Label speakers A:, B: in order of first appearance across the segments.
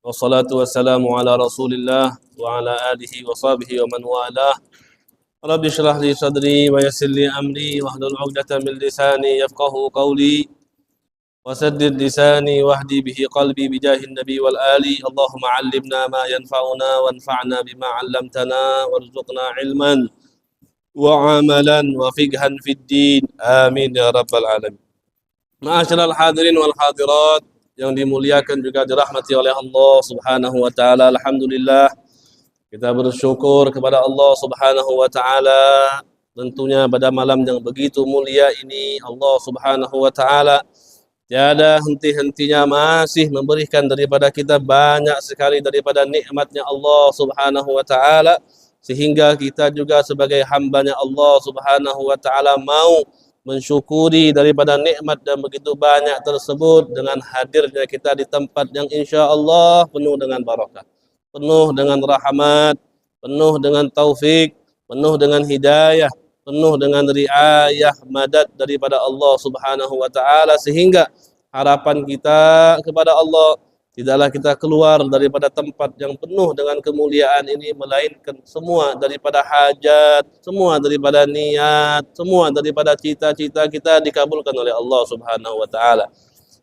A: Wassalatu wassalamu ala Rasulillah wa ala alihi wa sahbihi wa man walah. Rabbi shrah li sadri wa yassir li amri wahlul 'uqdatam min lisani yafqahu qawli wa saddid lisani wahdi bihi qalbi bijahin nabi wal ali. Allahumma 'allimna ma yanfa'una wanfa'na bima 'allamtana warzuqna ilman wa 'amalan wa fiqhan fid din. Amin ya rabbal alamin. Ma'asyiral hadirin wal hadirat yang dimuliakan juga dirahmati oleh Allah Subhanahu wa taala. Alhamdulillah kita bersyukur kepada Allah Subhanahu wa taala tentunya pada malam yang begitu mulia ini Allah Subhanahu wa taala tiada henti-hentinya masih memberikan daripada kita banyak sekali daripada nikmatnya Allah Subhanahu wa taala sehingga kita juga sebagai hambanya Allah Subhanahu wa taala mau mensyukuri daripada nikmat dan begitu banyak tersebut dengan hadirnya kita di tempat yang insya Allah penuh dengan barakah, penuh dengan rahmat, penuh dengan taufik, penuh dengan hidayah, penuh dengan riayah madad daripada Allah Subhanahu wa taala sehingga harapan kita kepada Allah tidaklah kita keluar daripada tempat yang penuh dengan kemuliaan ini melainkan semua daripada hajat, semua daripada niat, semua daripada cita-cita kita dikabulkan oleh Allah Subhanahu wa taala.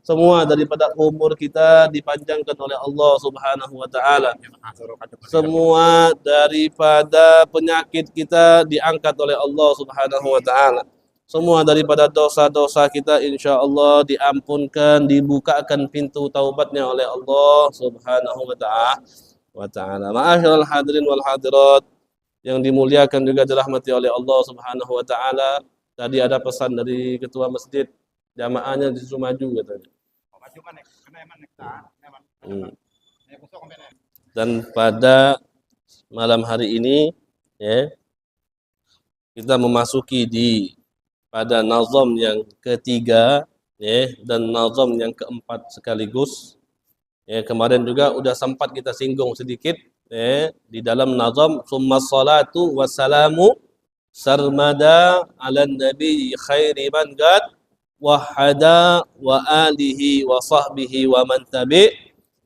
A: Semua daripada umur kita dipanjangkan oleh Allah Subhanahu wa taala. Semua daripada penyakit kita diangkat oleh Allah Subhanahu wa taala. Semua daripada dosa-dosa kita insya Allah diampunkan, dibukakan pintu taubatnya oleh Allah Subhanahu wa taala. Ma'asyiral hadirin wal hadirat yang dimuliakan juga dirahmati oleh Allah Subhanahu wa taala. Tadi ada pesan dari ketua masjid, jamaahnya disuruh maju katanya. Dan pada malam hari ini ya, kita memasuki pada nazam yang ketiga ya, dan nazam yang keempat sekaligus. Ya, kemarin juga udah sempat kita singgung sedikit ya, di dalam nazam summa salatu wassalamu sarmada ala nabi khairi man gad wahada wa alihi wa sahbihi wa man tabi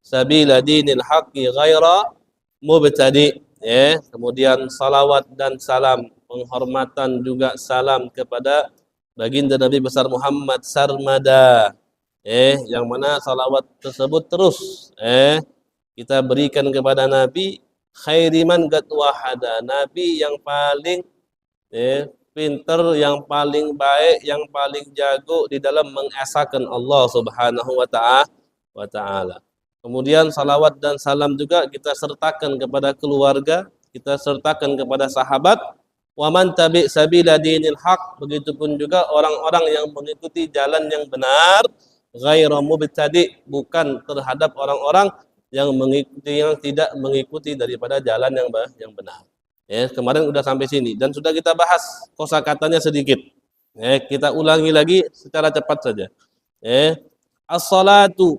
A: sabila dinil haqqi ghaira mubtadi ya. Kemudian salawat dan salam penghormatan juga salam kepada baginda Nabi besar Muhammad sarmada yang mana salawat tersebut terus kita berikan kepada Nabi khairiman gad wahada, Nabi yang paling pinter, yang paling baik, yang paling jago di dalam mengesahkan Allah Subhanahu wa taala. Kemudian salawat dan salam juga kita sertakan kepada keluarga, kita sertakan kepada sahabat. Wa man tabi sabila dinil haq, begitupun juga orang-orang yang mengikuti jalan yang benar, ghairu mubtadi, bukan terhadap orang-orang yang tidak mengikuti daripada jalan yang benar. Ya, kemarin udah sampai sini dan sudah kita bahas kosakatanya sedikit. Kita ulangi lagi secara cepat saja. As-salatu,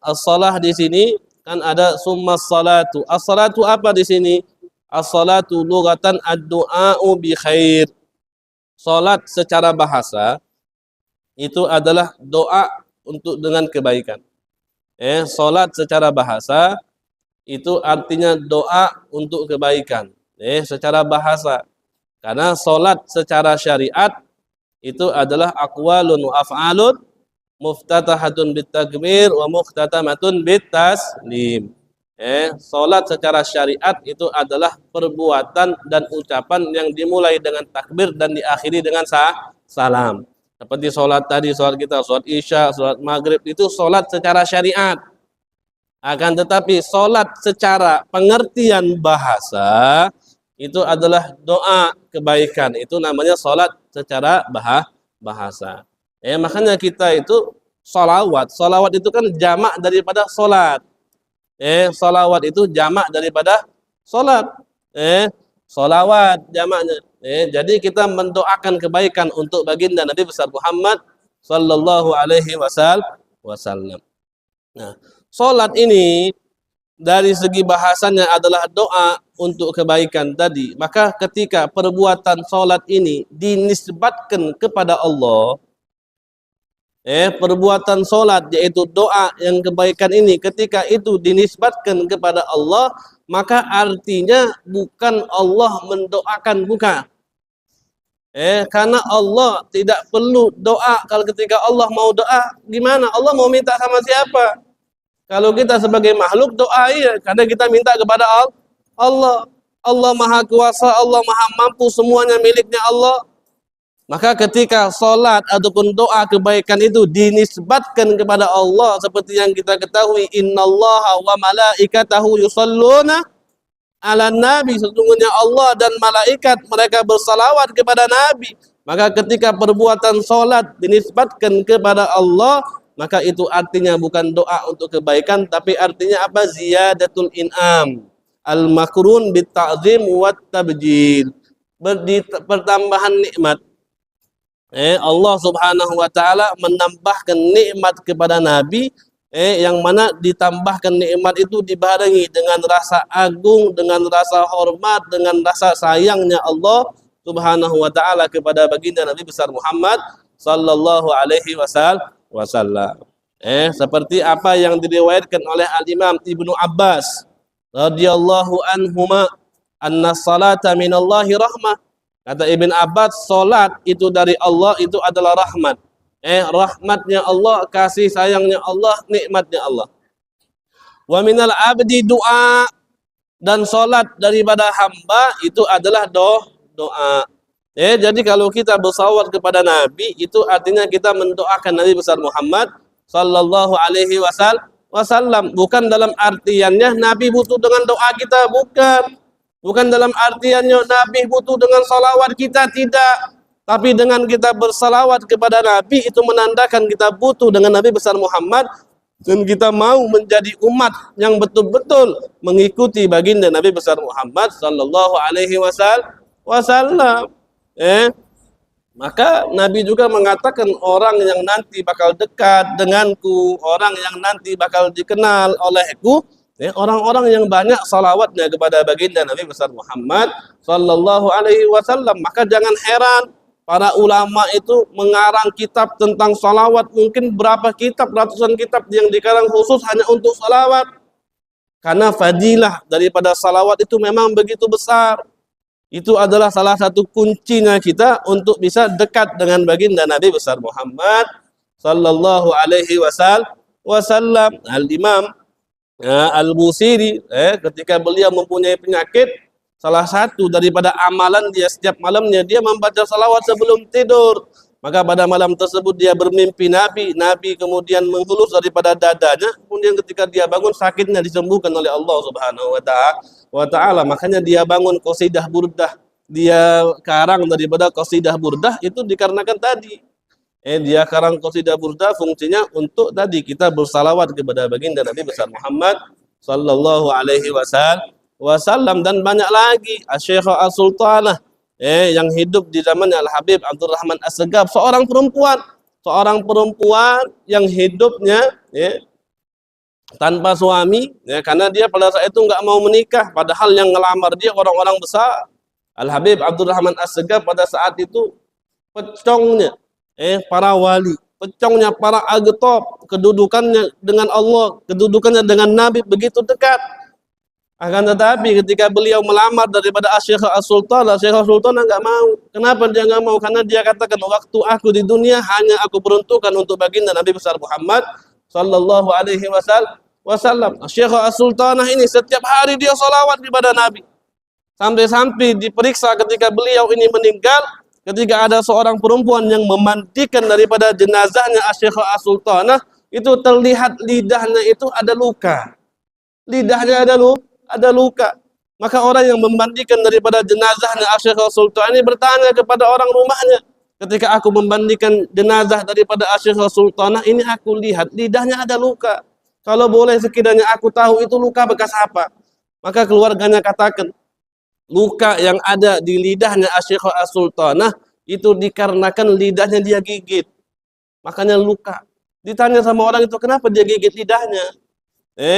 A: as-salah di sini kan ada summa salatu. As-salatu apa di sini? As-salatu lughatan ad-du'a'u bi khair. Salat secara bahasa itu adalah doa untuk dengan kebaikan. Salat secara bahasa itu artinya doa untuk kebaikan. Secara bahasa. Karena salat secara syariat itu adalah aqwalun wa af'alun muftatahatun bit takbir wa muftatamatun bit taslim. Salat secara syariat itu adalah perbuatan dan ucapan yang dimulai dengan takbir dan diakhiri dengan salam. Seperti salat tadi, salat kita, salat isya, salat maghrib itu salat secara syariat. Akan tetapi salat secara pengertian bahasa itu adalah doa kebaikan. Itu namanya salat secara bahasa. Makanya kita itu salawat. Salawat itu kan jamak daripada salat. Salawat itu jamak daripada salat. Salawat jamaknya. Jadi kita mendoakan kebaikan untuk baginda Nabi besar Muhammad sallallahu alaihi wasallam. Nah, salat ini dari segi bahasanya adalah doa untuk kebaikan tadi. Maka ketika perbuatan salat ini dinisbatkan kepada Allah, Perbuatan solat yaitu doa yang kebaikan ini ketika itu dinisbatkan kepada Allah, maka artinya bukan Allah mendoakan, bukan. Karena Allah tidak perlu doa. Kalau ketika Allah mau doa, gimana? Allah mau minta sama siapa? Kalau kita sebagai makhluk doa, iya, karena kita minta kepada Allah. Allah Maha Kuasa, Allah Maha Mampu, semuanya miliknya Allah. Maka ketika sholat ataupun doa kebaikan itu dinisbatkan kepada Allah, seperti yang kita ketahui, innallaha wa malaikatahu yusalluna ala nabi, sesungguhnya Allah dan malaikat mereka bersalawat kepada Nabi. Maka ketika perbuatan sholat dinisbatkan kepada Allah, maka itu artinya bukan doa untuk kebaikan, tapi artinya apa? Ziyadatul in'am, al-makrun bit ta'zim wat tabjil, pertambahan nikmat. Allah Subhanahu wa taala menambahkan nikmat kepada Nabi, yang mana ditambahkan nikmat itu dibarengi dengan rasa agung, dengan rasa hormat, dengan rasa sayangnya Allah Subhanahu wa taala kepada baginda Nabi besar Muhammad sallallahu alaihi wasallam. Seperti apa yang diriwayatkan oleh Al-Imam Ibnu Abbas radhiyallahu anhuma, anna salata minallahi rahmah. Kata Ibn Abbas, solat itu dari Allah, itu adalah rahmat. Rahmatnya Allah, kasih sayangnya Allah, nikmatnya Allah. Wa minal abdi doa, dan solat daripada hamba itu adalah doa. Jadi kalau kita bersalawat kepada Nabi, itu artinya kita mendoakan Nabi besar Muhammad sallallahu alaihi wasallam. Bukan dalam artiannya Nabi butuh dengan doa kita, bukan. Bukan dalam artiannya Nabi butuh dengan salawat kita, tidak. Tapi dengan kita bersalawat kepada Nabi, itu menandakan kita butuh dengan Nabi besar Muhammad, dan kita mau menjadi umat yang betul-betul mengikuti baginda Nabi besar Muhammad sallallahu alaihi wasallam. Maka Nabi juga mengatakan, orang yang nanti bakal dekat denganku, orang yang nanti bakal dikenal olehku, orang-orang yang banyak salawatnya kepada baginda Nabi besar Muhammad sallallahu alaihi wasallam. Maka jangan heran para ulama itu mengarang kitab tentang salawat, mungkin berapa kitab, ratusan kitab yang dikarang khusus hanya untuk salawat. Karena fadilah daripada salawat itu memang begitu besar. Itu adalah salah satu kuncinya kita untuk bisa dekat dengan baginda Nabi besar Muhammad sallallahu alaihi wasallam. Al-Imam Al-Busiri, ketika beliau mempunyai penyakit, salah satu daripada amalan dia setiap malamnya dia membaca salawat sebelum tidur. Maka pada malam tersebut dia bermimpi Nabi kemudian menghulus daripada dadanya, kemudian ketika dia bangun sakitnya disembuhkan oleh Allah Subhanahu wa taala. Makanya dia bangun qasidah burdah, dia karang daripada qasidah burdah itu dikarenakan tadi. Dia karang qasidah burdah fungsinya untuk tadi kita bersalawat kepada baginda Nabi besar Muhammad sallallahu alaihi wasallam. Dan banyak lagi. Asy-Syaikh As-Sultanah yang hidup di zamannya Al-Habib Abdurrahman As-Segaf, seorang perempuan yang hidupnya tanpa suami, karena dia pada saat itu nggak mau menikah, padahal yang ngelamar dia orang-orang besar. Al-Habib Abdurrahman As-Segaf pada saat itu pecongnya para wali, pecongnya para agtop, kedudukannya dengan Allah, kedudukannya dengan Nabi begitu dekat. Akan tetapi ketika beliau melamar daripada Asy-Syaikh As-Sultanah, Syekh As-Sultanah nggak mau. Kenapa dia nggak mau? Karena dia katakan, waktu aku di dunia hanya aku peruntukkan untuk baginda Nabi besar Muhammad sallallahu alaihi wasallam. Syekh As-Sultanah ini setiap hari dia salawat kepada Nabi. Sampai-sampai diperiksa ketika beliau ini meninggal, ketika ada seorang perempuan yang memandikan daripada jenazahnya Syekh As-Sultanah, itu terlihat lidahnya itu ada luka. Lidahnya ada luka. Maka orang yang memandikan daripada jenazahnya Syekh As-Sultanah ini bertanya kepada orang rumahnya, ketika aku memandikan jenazah daripada Syekh As-Sultanah ini, aku lihat lidahnya ada luka. Kalau boleh sekiranya aku tahu itu luka bekas apa. Maka keluarganya katakan, luka yang ada di lidahnya Syekh As-Sultanah itu dikarenakan lidahnya dia gigit. Makanya luka. Ditanya sama orang itu, kenapa dia gigit lidahnya?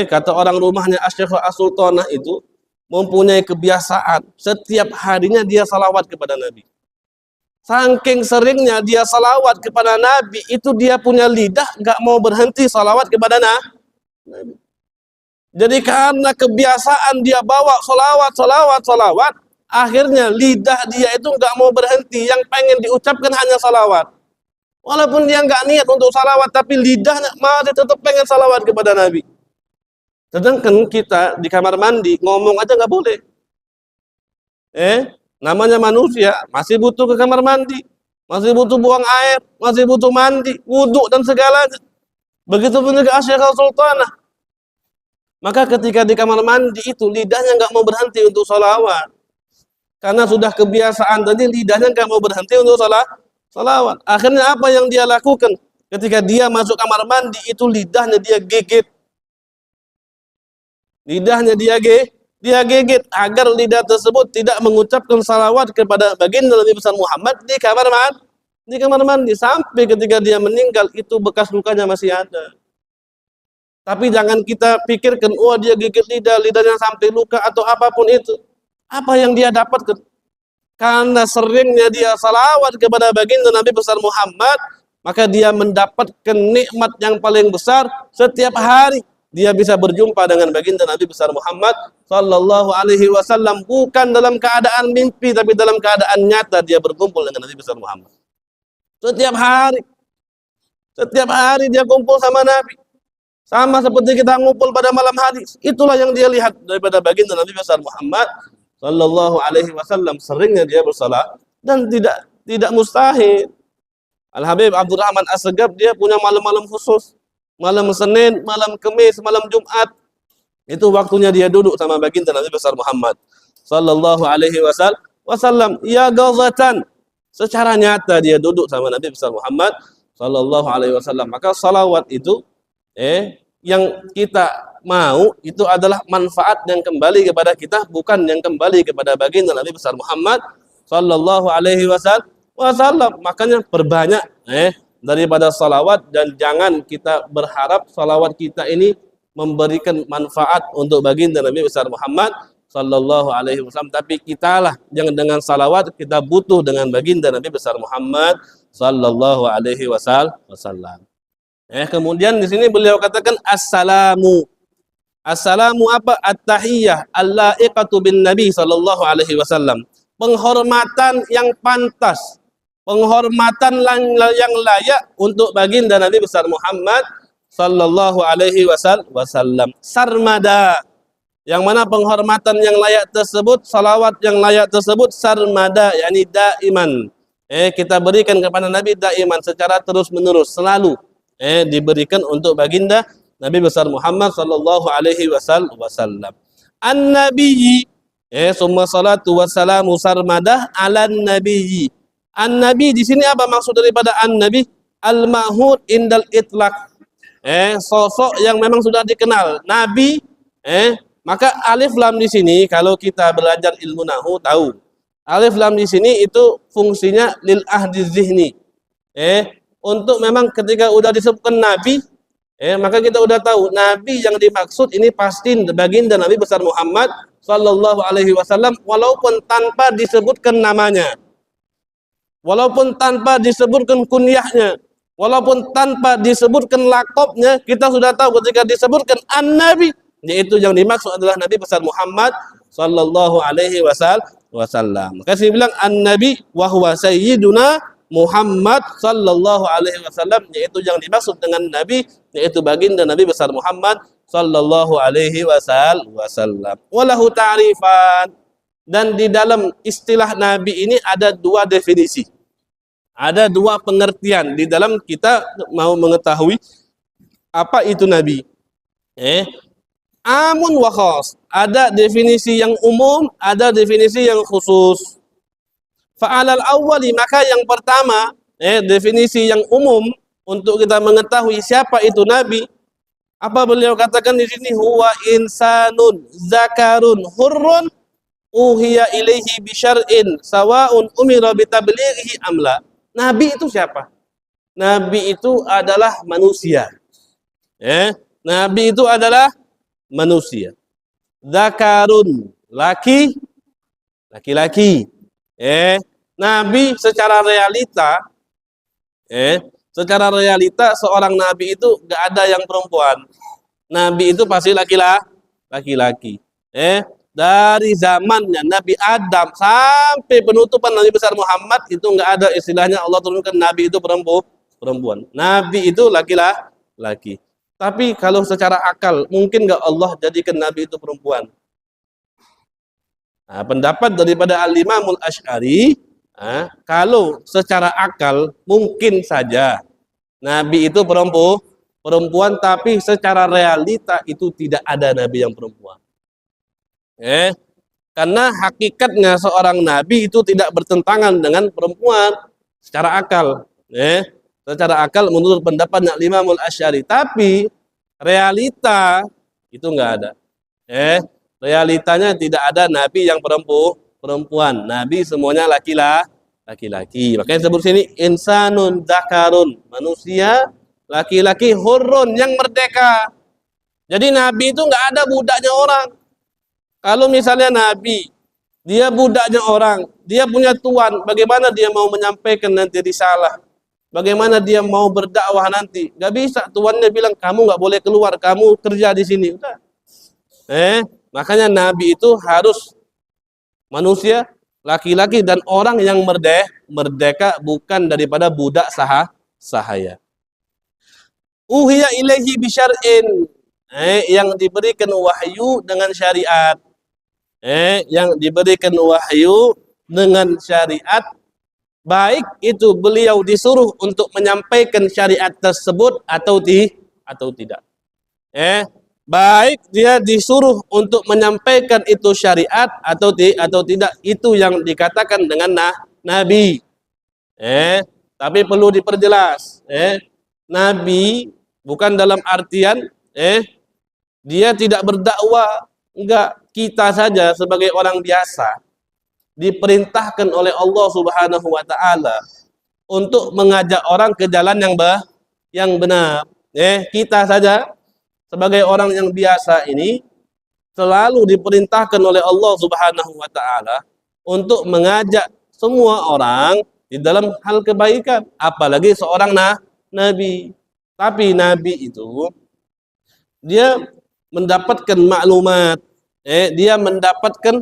A: Kata orang rumahnya, Syekh As-Sultanah itu mempunyai kebiasaan setiap harinya dia salawat kepada Nabi. Saking seringnya dia salawat kepada Nabi, itu dia punya lidah nggak mau berhenti salawat kepada Nabi. Jadi karena kebiasaan dia bawa salawat, akhirnya lidah dia itu nggak mau berhenti, yang pengen diucapkan hanya salawat. Walaupun dia nggak niat untuk salawat, tapi lidahnya masih tetap pengen salawat kepada Nabi. Sedangkan kita di kamar mandi ngomong aja nggak boleh. Namanya manusia masih butuh ke kamar mandi, masih butuh buang air, masih butuh mandi, wudhu dan segalanya. Begitu pun juga Asyikhul Sultanah. Maka ketika di kamar mandi itu lidahnya nggak mau berhenti untuk salawat. Karena sudah kebiasaan tadi lidahnya nggak mau berhenti untuk salawat. Akhirnya apa yang dia lakukan? Ketika dia masuk kamar mandi itu lidahnya dia gigit. Lidahnya dia gigit agar lidah tersebut tidak mengucapkan salawat kepada baginda Nabi besar Muhammad di kamar mandi sampai ketika dia meninggal itu bekas lukanya masih ada. Tapi jangan kita pikirkan, dia gigit lidahnya sampai luka atau apapun itu. Apa yang dia dapatkan? Karena seringnya dia salawat kepada baginda Nabi besar Muhammad, maka dia mendapatkan nikmat yang paling besar setiap hari. Dia bisa berjumpa dengan baginda Nabi besar Muhammad sallallahu alaihi wasallam, bukan dalam keadaan mimpi, tapi dalam keadaan nyata dia berkumpul dengan Nabi besar Muhammad. Setiap hari dia kumpul sama Nabi. Sama seperti kita ngumpul pada malam hari. Itulah yang dia lihat daripada baginda Nabi besar Muhammad sallallahu alaihi wasallam. Seringnya dia bersalat dan tidak mustahil. Al-Habib Abdurrahman As-Segaf dia punya malam-malam khusus. Malam Senin, malam Kamis, malam Jumat. Itu waktunya dia duduk sama baginda Nabi besar Muhammad sallallahu alaihi wasallam. Ya ghazatan. Secara nyata dia duduk sama Nabi besar Muhammad sallallahu alaihi wasallam. Maka salawat itu yang kita mau itu adalah manfaat yang kembali kepada kita, bukan yang kembali kepada baginda Nabi besar Muhammad sallallahu alaihi wasallam. Makanya perbanyak daripada salawat, dan jangan kita berharap salawat kita ini memberikan manfaat untuk baginda Nabi besar Muhammad sallallahu alaihi wasallam, tapi kitalah yang dengan salawat kita butuh dengan baginda Nabi besar Muhammad sallallahu alaihi wasallam. Kemudian di sini beliau katakan assalamu. Assalamu apa? At-tahiyyah al-la'iqatu bin Nabi sallallahu alaihi wasallam. Penghormatan yang pantas, penghormatan yang layak untuk baginda Nabi besar Muhammad sallallahu alaihi wasallam. Sarmada, yang mana penghormatan yang layak tersebut, salawat yang layak tersebut sarmada, yakni daiman. Kita berikan kepada Nabi daiman, secara terus menerus, selalu diberikan untuk baginda Nabi besar Muhammad sallallahu alaihi wasallam. An-nabiyyi, summa salatu wassalamu sarmadah ala nabiyyi. An-nabi di sini apa maksud daripada an-nabi? Al-mahud indal itlaq. Sosok yang memang sudah dikenal. Nabi, maka alif lam di sini kalau kita belajar ilmu nahwu tahu. Alif lam di sini itu fungsinya lil ahdi zihni. Untuk memang ketika udah disebutkan nabi, maka kita udah tahu nabi yang dimaksud ini pasti baginda Nabi besar Muhammad sallallahu alaihi wasallam, walaupun tanpa disebutkan namanya. Walaupun tanpa disebutkan kunyahnya, walaupun tanpa disebutkan lakopnya, kita sudah tahu ketika disebutkan an-nabi, yaitu yang dimaksud adalah Nabi besar Muhammad sallallahu alaihi wasallam. Maka saya bilang an-nabi wa huwa sayyiduna Muhammad sallallahu alaihi wasallam, yaitu yang dimaksud dengan nabi, yaitu baginda Nabi besar Muhammad sallallahu alaihi wasallam. Walahu ta'rifan, dan di dalam istilah nabi ini ada dua definisi. Ada dua pengertian di dalam kita mau mengetahui apa itu nabi. Amun wa khas, ada definisi yang umum, ada definisi yang khusus. Fa'alal awwali, maka yang pertama, definisi yang umum untuk kita mengetahui siapa itu nabi. Apa beliau katakan di sini? Huwa insanun zakarun hurrun uhiya ilaihi bi syar'in sawa'un umira bi tablighihi amla. Nabi itu siapa? Nabi itu adalah manusia. Nabi itu adalah manusia. Zakarun, laki-laki. Nabi secara realita, secara realita seorang nabi itu nggak ada yang perempuan. Nabi itu pasti laki-laki. Dari zamannya Nabi Adam sampai penutupan Nabi besar Muhammad itu nggak ada istilahnya Allah turunkan Nabi itu perempuan. Nabi itu laki-laki. Tapi kalau secara akal mungkin nggak Allah jadikan Nabi itu perempuan? Nah, pendapat daripada Al-Imamul Asy'ari, kalau secara akal mungkin saja Nabi itu perempuan, tapi secara realita itu tidak ada Nabi yang perempuan. Karena hakikatnya seorang Nabi itu tidak bertentangan dengan perempuan secara akal. Secara akal menurut pendapatnya Imamul Asy'ari, tapi realita itu enggak ada. Realitanya tidak ada Nabi yang perempuan. Nabi semuanya laki-laki. Makanya disebut sini insanun dzakarun, manusia laki-laki hurrun yang merdeka. Jadi Nabi itu enggak ada budaknya orang. Kalau misalnya Nabi, dia budaknya orang, dia punya tuan, bagaimana dia mau menyampaikan nanti risalah? Bagaimana dia mau berdakwah nanti? Gak bisa, tuannya bilang, kamu gak boleh keluar, kamu kerja di sini. Udah. Makanya Nabi itu harus manusia, laki-laki dan orang yang merdeka bukan daripada budak sahaya. Uhiya ilaihi bisyar'in, yang diberikan wahyu dengan syariat. Yang diberikan wahyu dengan syariat, baik itu beliau disuruh untuk menyampaikan syariat tersebut atau tidak. Baik dia disuruh untuk menyampaikan itu syariat atau tidak, itu yang dikatakan dengan nabi. Tapi perlu diperjelas. Nabi bukan dalam artian dia tidak berdakwah, enggak. Kita saja sebagai orang biasa diperintahkan oleh Allah Subhanahu wa taala untuk mengajak orang ke jalan yang benar. Kita saja sebagai orang yang biasa ini selalu diperintahkan oleh Allah Subhanahu wa taala untuk mengajak semua orang di dalam hal kebaikan, apalagi seorang nabi. Tapi nabi itu dia mendapatkan maklumat, dia mendapatkan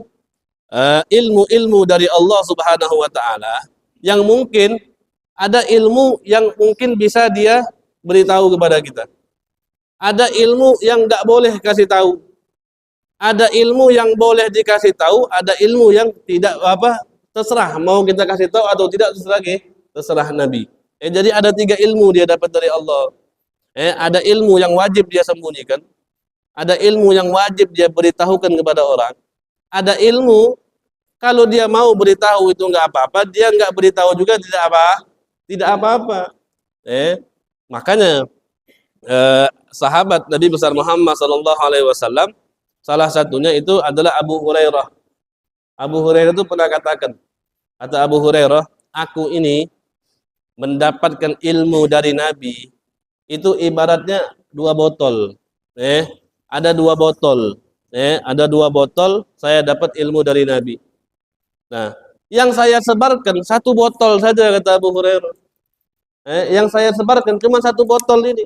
A: ilmu-ilmu dari Allah Subhanahu wa taala, yang mungkin ada ilmu yang mungkin bisa dia beritahu kepada kita. Ada ilmu yang enggak boleh kasih tahu. Ada ilmu yang boleh dikasih tahu, ada ilmu yang tidak terserah mau kita kasih tahu atau tidak, terserah Nabi. Jadi ada 3 ilmu dia dapat dari Allah. Ada ilmu yang wajib dia sembunyikan. Ada ilmu yang wajib dia beritahukan kepada orang. Ada ilmu kalau dia mau beritahu itu enggak apa-apa, dia enggak beritahu juga tidak apa-apa. Makanya sahabat Nabi besar Muhammad sallallahu alaihi wasallam, salah satunya itu adalah Abu Hurairah. Abu Hurairah itu pernah katakan, kata Abu Hurairah, aku ini mendapatkan ilmu dari Nabi itu ibaratnya 2 botol. Ada 2 botol. Ada 2 botol, saya dapat ilmu dari Nabi. Nah, yang saya sebarkan 1 botol saja, kata Abu Hurairah. Yang saya sebarkan cuma 1 botol ini.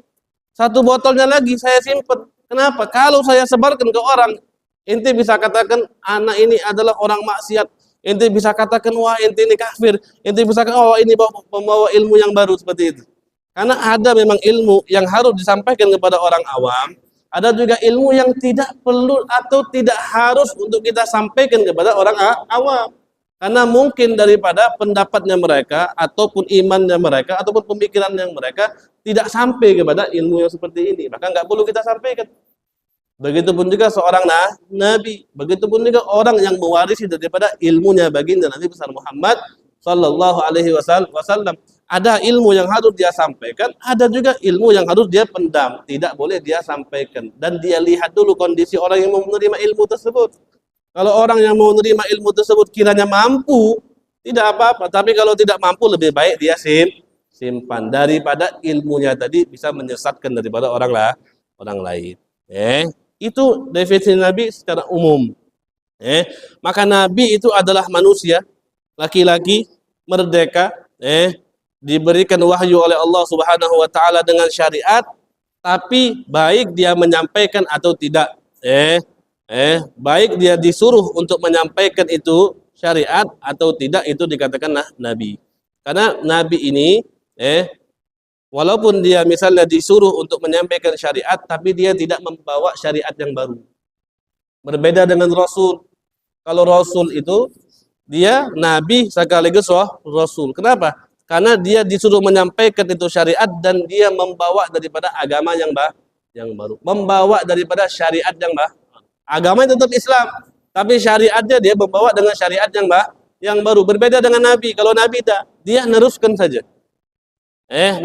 A: 1 botolnya lagi saya simpan. Kenapa? Kalau saya sebarkan ke orang, ente bisa katakan anak ini adalah orang maksiat. Ente bisa katakan wah ente ini kafir. Ente bisa katakan oh ini pembawa ilmu yang baru, seperti itu. Karena ada memang ilmu yang harus disampaikan kepada orang awam. Ada juga ilmu yang tidak perlu atau tidak harus untuk kita sampaikan kepada orang awam. Karena mungkin daripada pendapatnya mereka, ataupun imannya mereka, ataupun pemikirannya mereka tidak sampai kepada ilmu yang seperti ini. Maka nggak perlu kita sampaikan. Begitupun juga seorang nabi. Begitupun juga orang yang mewarisi daripada ilmunya baginda Nabi besar Muhammad sallallahu alaihi wasallam. Ada ilmu yang harus dia sampaikan, ada juga ilmu yang harus dia pendam, tidak boleh dia sampaikan. Dan dia lihat dulu kondisi orang yang mau menerima ilmu tersebut. Kalau orang yang mau menerima ilmu tersebut kiranya mampu, tidak apa-apa. Tapi kalau tidak mampu, lebih baik dia simpan daripada ilmunya tadi bisa menyesatkan daripada orang lain. Itu definisi Nabi secara umum. Maka Nabi itu adalah manusia, laki-laki, merdeka, diberikan wahyu oleh Allah Subhanahu wa taala dengan syariat, tapi baik dia menyampaikan atau tidak. Baik dia disuruh untuk menyampaikan itu syariat atau tidak, itu dikatakan nabi. Karena nabi ini walaupun dia misalnya disuruh untuk menyampaikan syariat, tapi dia tidak membawa syariat yang baru. Berbeda dengan Rasul. Kalau Rasul itu dia nabi sekaligus Rasul. Kenapa? Karena dia disuruh menyampaikan itu syariat dan dia membawa daripada agama yang baru. Membawa daripada syariat yang baru. Agamanya tetap Islam, tapi syariatnya dia membawa dengan syariat yang baru. Berbeda dengan Nabi. Kalau Nabi dia neruskan saja.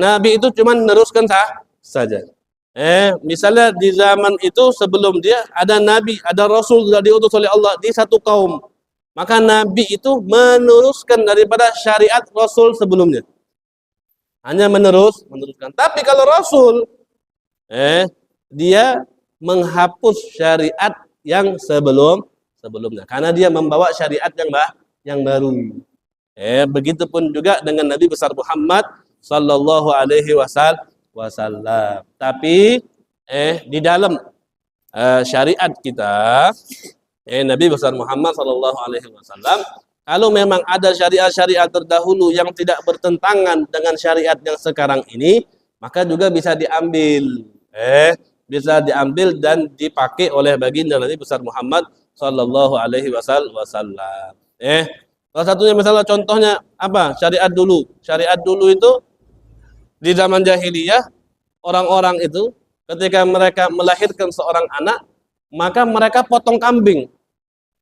A: Nabi itu cuma neruskan saja. Misalnya di zaman itu sebelum dia ada Nabi, ada Rasul sudah diutus oleh Allah di satu kaum. Maka Nabi itu meneruskan daripada syariat Rasul sebelumnya. Hanya meneruskan. Tapi kalau Rasul, dia menghapus syariat yang sebelumnya. Karena dia membawa syariat yang baru. Begitupun juga dengan Nabi besar Muhammad sallallahu alaihi wasallam. Tapi di dalam syariat kita, Nabi besar Muhammad sallallahu alaihi wasallam, kalau memang ada syariat-syariat terdahulu yang tidak bertentangan dengan syariat yang sekarang ini, maka juga bisa diambil. Bisa diambil dan dipakai oleh baginda Nabi besar Muhammad sallallahu alaihi wasallam. Salah satunya misalnya contohnya apa? Syariat dulu. Syariat dulu itu di zaman jahiliyah, orang-orang itu ketika mereka melahirkan seorang anak, maka mereka potong kambing.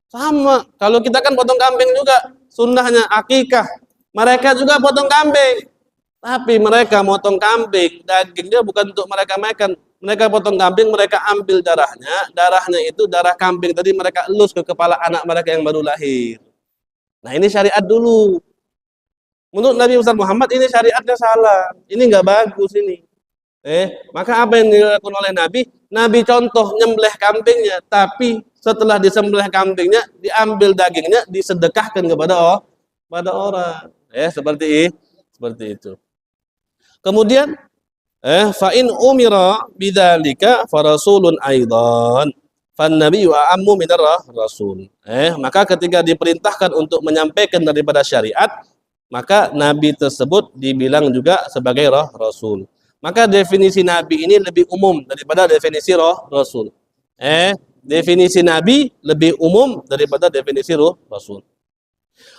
A: Sama, kalau kita kan potong kambing juga, sunnahnya akikah. Mereka juga potong kambing. Tapi mereka motong kambing, dagingnya bukan untuk mereka makan. Mereka potong kambing, mereka ambil darahnya. Darahnya itu darah kambing tadi mereka elus ke kepala anak mereka yang baru lahir. Nah, ini syariat dulu. Menurut Nabi besar Muhammad ini syariatnya salah. Ini nggak bagus ini. Maka apa yang dilakukan oleh Nabi? Nabi contoh nyembelih kambingnya, tapi setelah disembelih kambingnya, diambil dagingnya, disedekahkan kepada orang. Seperti itu. Kemudian fa in umira bidzalika farasulun aidan fan nabiyyu a'ammu minar rasul. Maka ketika diperintahkan untuk menyampaikan daripada syariat, maka nabi tersebut dibilang juga sebagai rasul. Maka definisi nabi ini lebih umum daripada definisi rasul. Definisi nabi lebih umum daripada definisi rasul.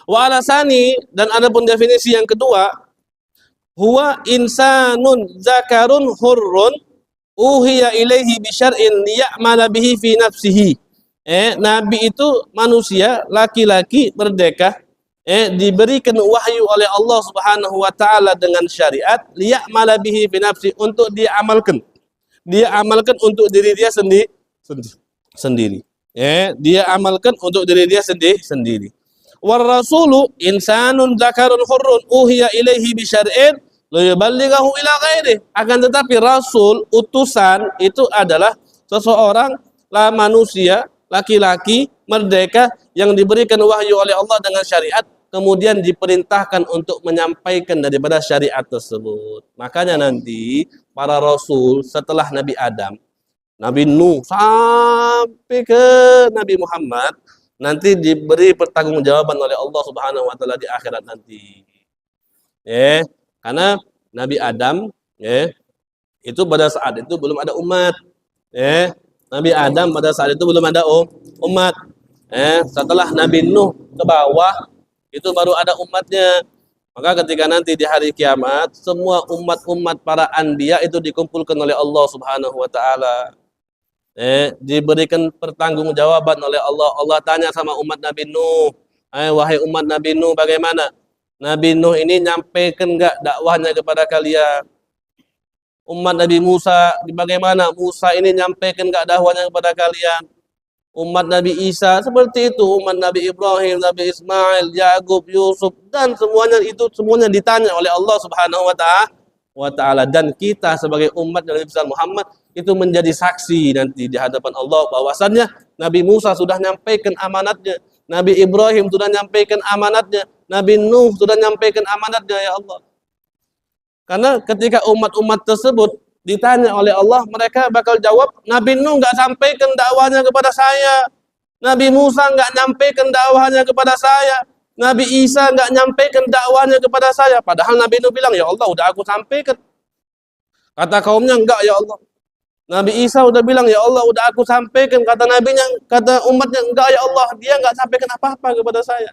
A: Wa alasani, dan adapun definisi yang kedua, huwa insanun zakarun hurrun uhiya ilaihi bi syar'in liya'mala bihi fi nafsihi. Nabi itu manusia laki-laki merdeka, diberikan wahyu oleh Allah Subhanahu wa taala dengan syariat, liya'mala bihi fi nafsi, untuk dia amalkan. Dia amalkan untuk diri dia sendiri. Dia amalkan untuk diri dia sendiri. War rasulu insanun zakarun hurrun uhiya ilaihi bi syar'in liyuballighahu ila ghairi. Akan tetapi rasul, utusan, itu adalah seseorang manusia laki-laki merdeka yang diberikan wahyu oleh Allah dengan syariat, kemudian diperintahkan untuk menyampaikan daripada syariat tersebut. Makanya nanti para rasul setelah Nabi Adam, Nabi Nuh sampai ke Nabi Muhammad, nanti diberi pertanggungjawaban oleh Allah Subhanahu wa taala di akhirat nanti. Karena Nabi Adam itu pada saat itu belum ada umat. Nabi Adam pada saat itu belum ada umat. Setelah Nabi Nuh ke bawah, itu baru ada umatnya. Maka ketika nanti di hari kiamat, semua umat-umat para anbiya itu dikumpulkan oleh Allah Subhanahu wa taala. Diberikan pertanggungjawaban oleh Allah. Allah tanya sama umat Nabi Nuh, wahai umat Nabi Nuh, bagaimana? Nabi Nuh ini nyampaikan enggak dakwahnya kepada kalian? Umat Nabi Musa, bagaimana? Musa ini nyampaikan enggak dakwahnya kepada kalian? Umat Nabi Isa seperti itu, umat Nabi Ibrahim, Nabi Ismail, Yakub, Yusuf, dan semuanya ditanya oleh Allah Subhanahu wa taala. Dan kita sebagai umat Nabi besar Muhammad itu menjadi saksi nanti di hadapan Allah bahwasannya Nabi Musa sudah nyampaikan amanatnya, Nabi Ibrahim sudah nyampaikan amanatnya, Nabi Nuh sudah nyampaikan amanatnya ya Allah. Karena ketika umat-umat tersebut ditanya oleh Allah, mereka bakal jawab, Nabi Nuh nggak sampaikan dakwahnya kepada saya. Nabi Musa nggak nyampaikan dakwahnya kepada saya. Nabi Isa nggak nyampaikan dakwahnya kepada saya. Padahal Nabi Nuh bilang, ya Allah udah aku sampaikan. Kata kaumnya, enggak ya Allah. Nabi Isa udah bilang, ya Allah udah aku sampaikan. Kata nabinya, kata umatnya, enggak ya Allah, dia nggak sampaikan apa-apa kepada saya.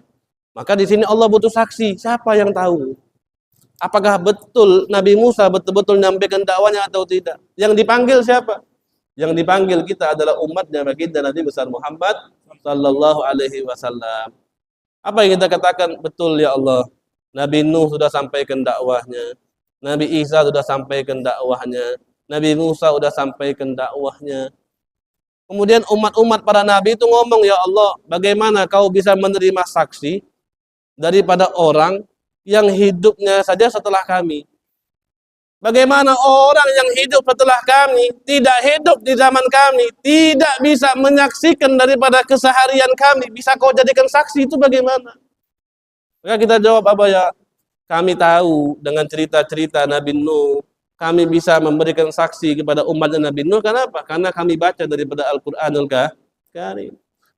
A: Maka di sini Allah butuh saksi. Siapa yang tahu? Apakah betul Nabi Musa betul-betul nyampaikan dakwanya atau tidak? Yang dipanggil siapa? Yang dipanggil kita adalah umatnya baginda Nabi besar Muhammad sallallahu alaihi wasallam. Apa yang kita katakan? Betul ya Allah. Nabi Nuh sudah sampaikan dakwahnya. Nabi Isa sudah sampaikan dakwahnya. Nabi Musa sudah sampaikan dakwahnya. Kemudian umat-umat para nabi itu ngomong, ya Allah, bagaimana kau bisa menerima saksi daripada orang yang hidupnya saja setelah kami? Bagaimana orang yang hidup setelah kami, tidak hidup di zaman kami, tidak bisa menyaksikan daripada keseharian kami, bisa kau jadikan saksi, itu bagaimana? Maka kita jawab apa ya? Kami tahu dengan cerita-cerita Nabi Nuh, kami bisa memberikan saksi kepada umatnya Nabi Nuh. Kenapa? Karena kami baca daripada Al-Qur'anul Karim.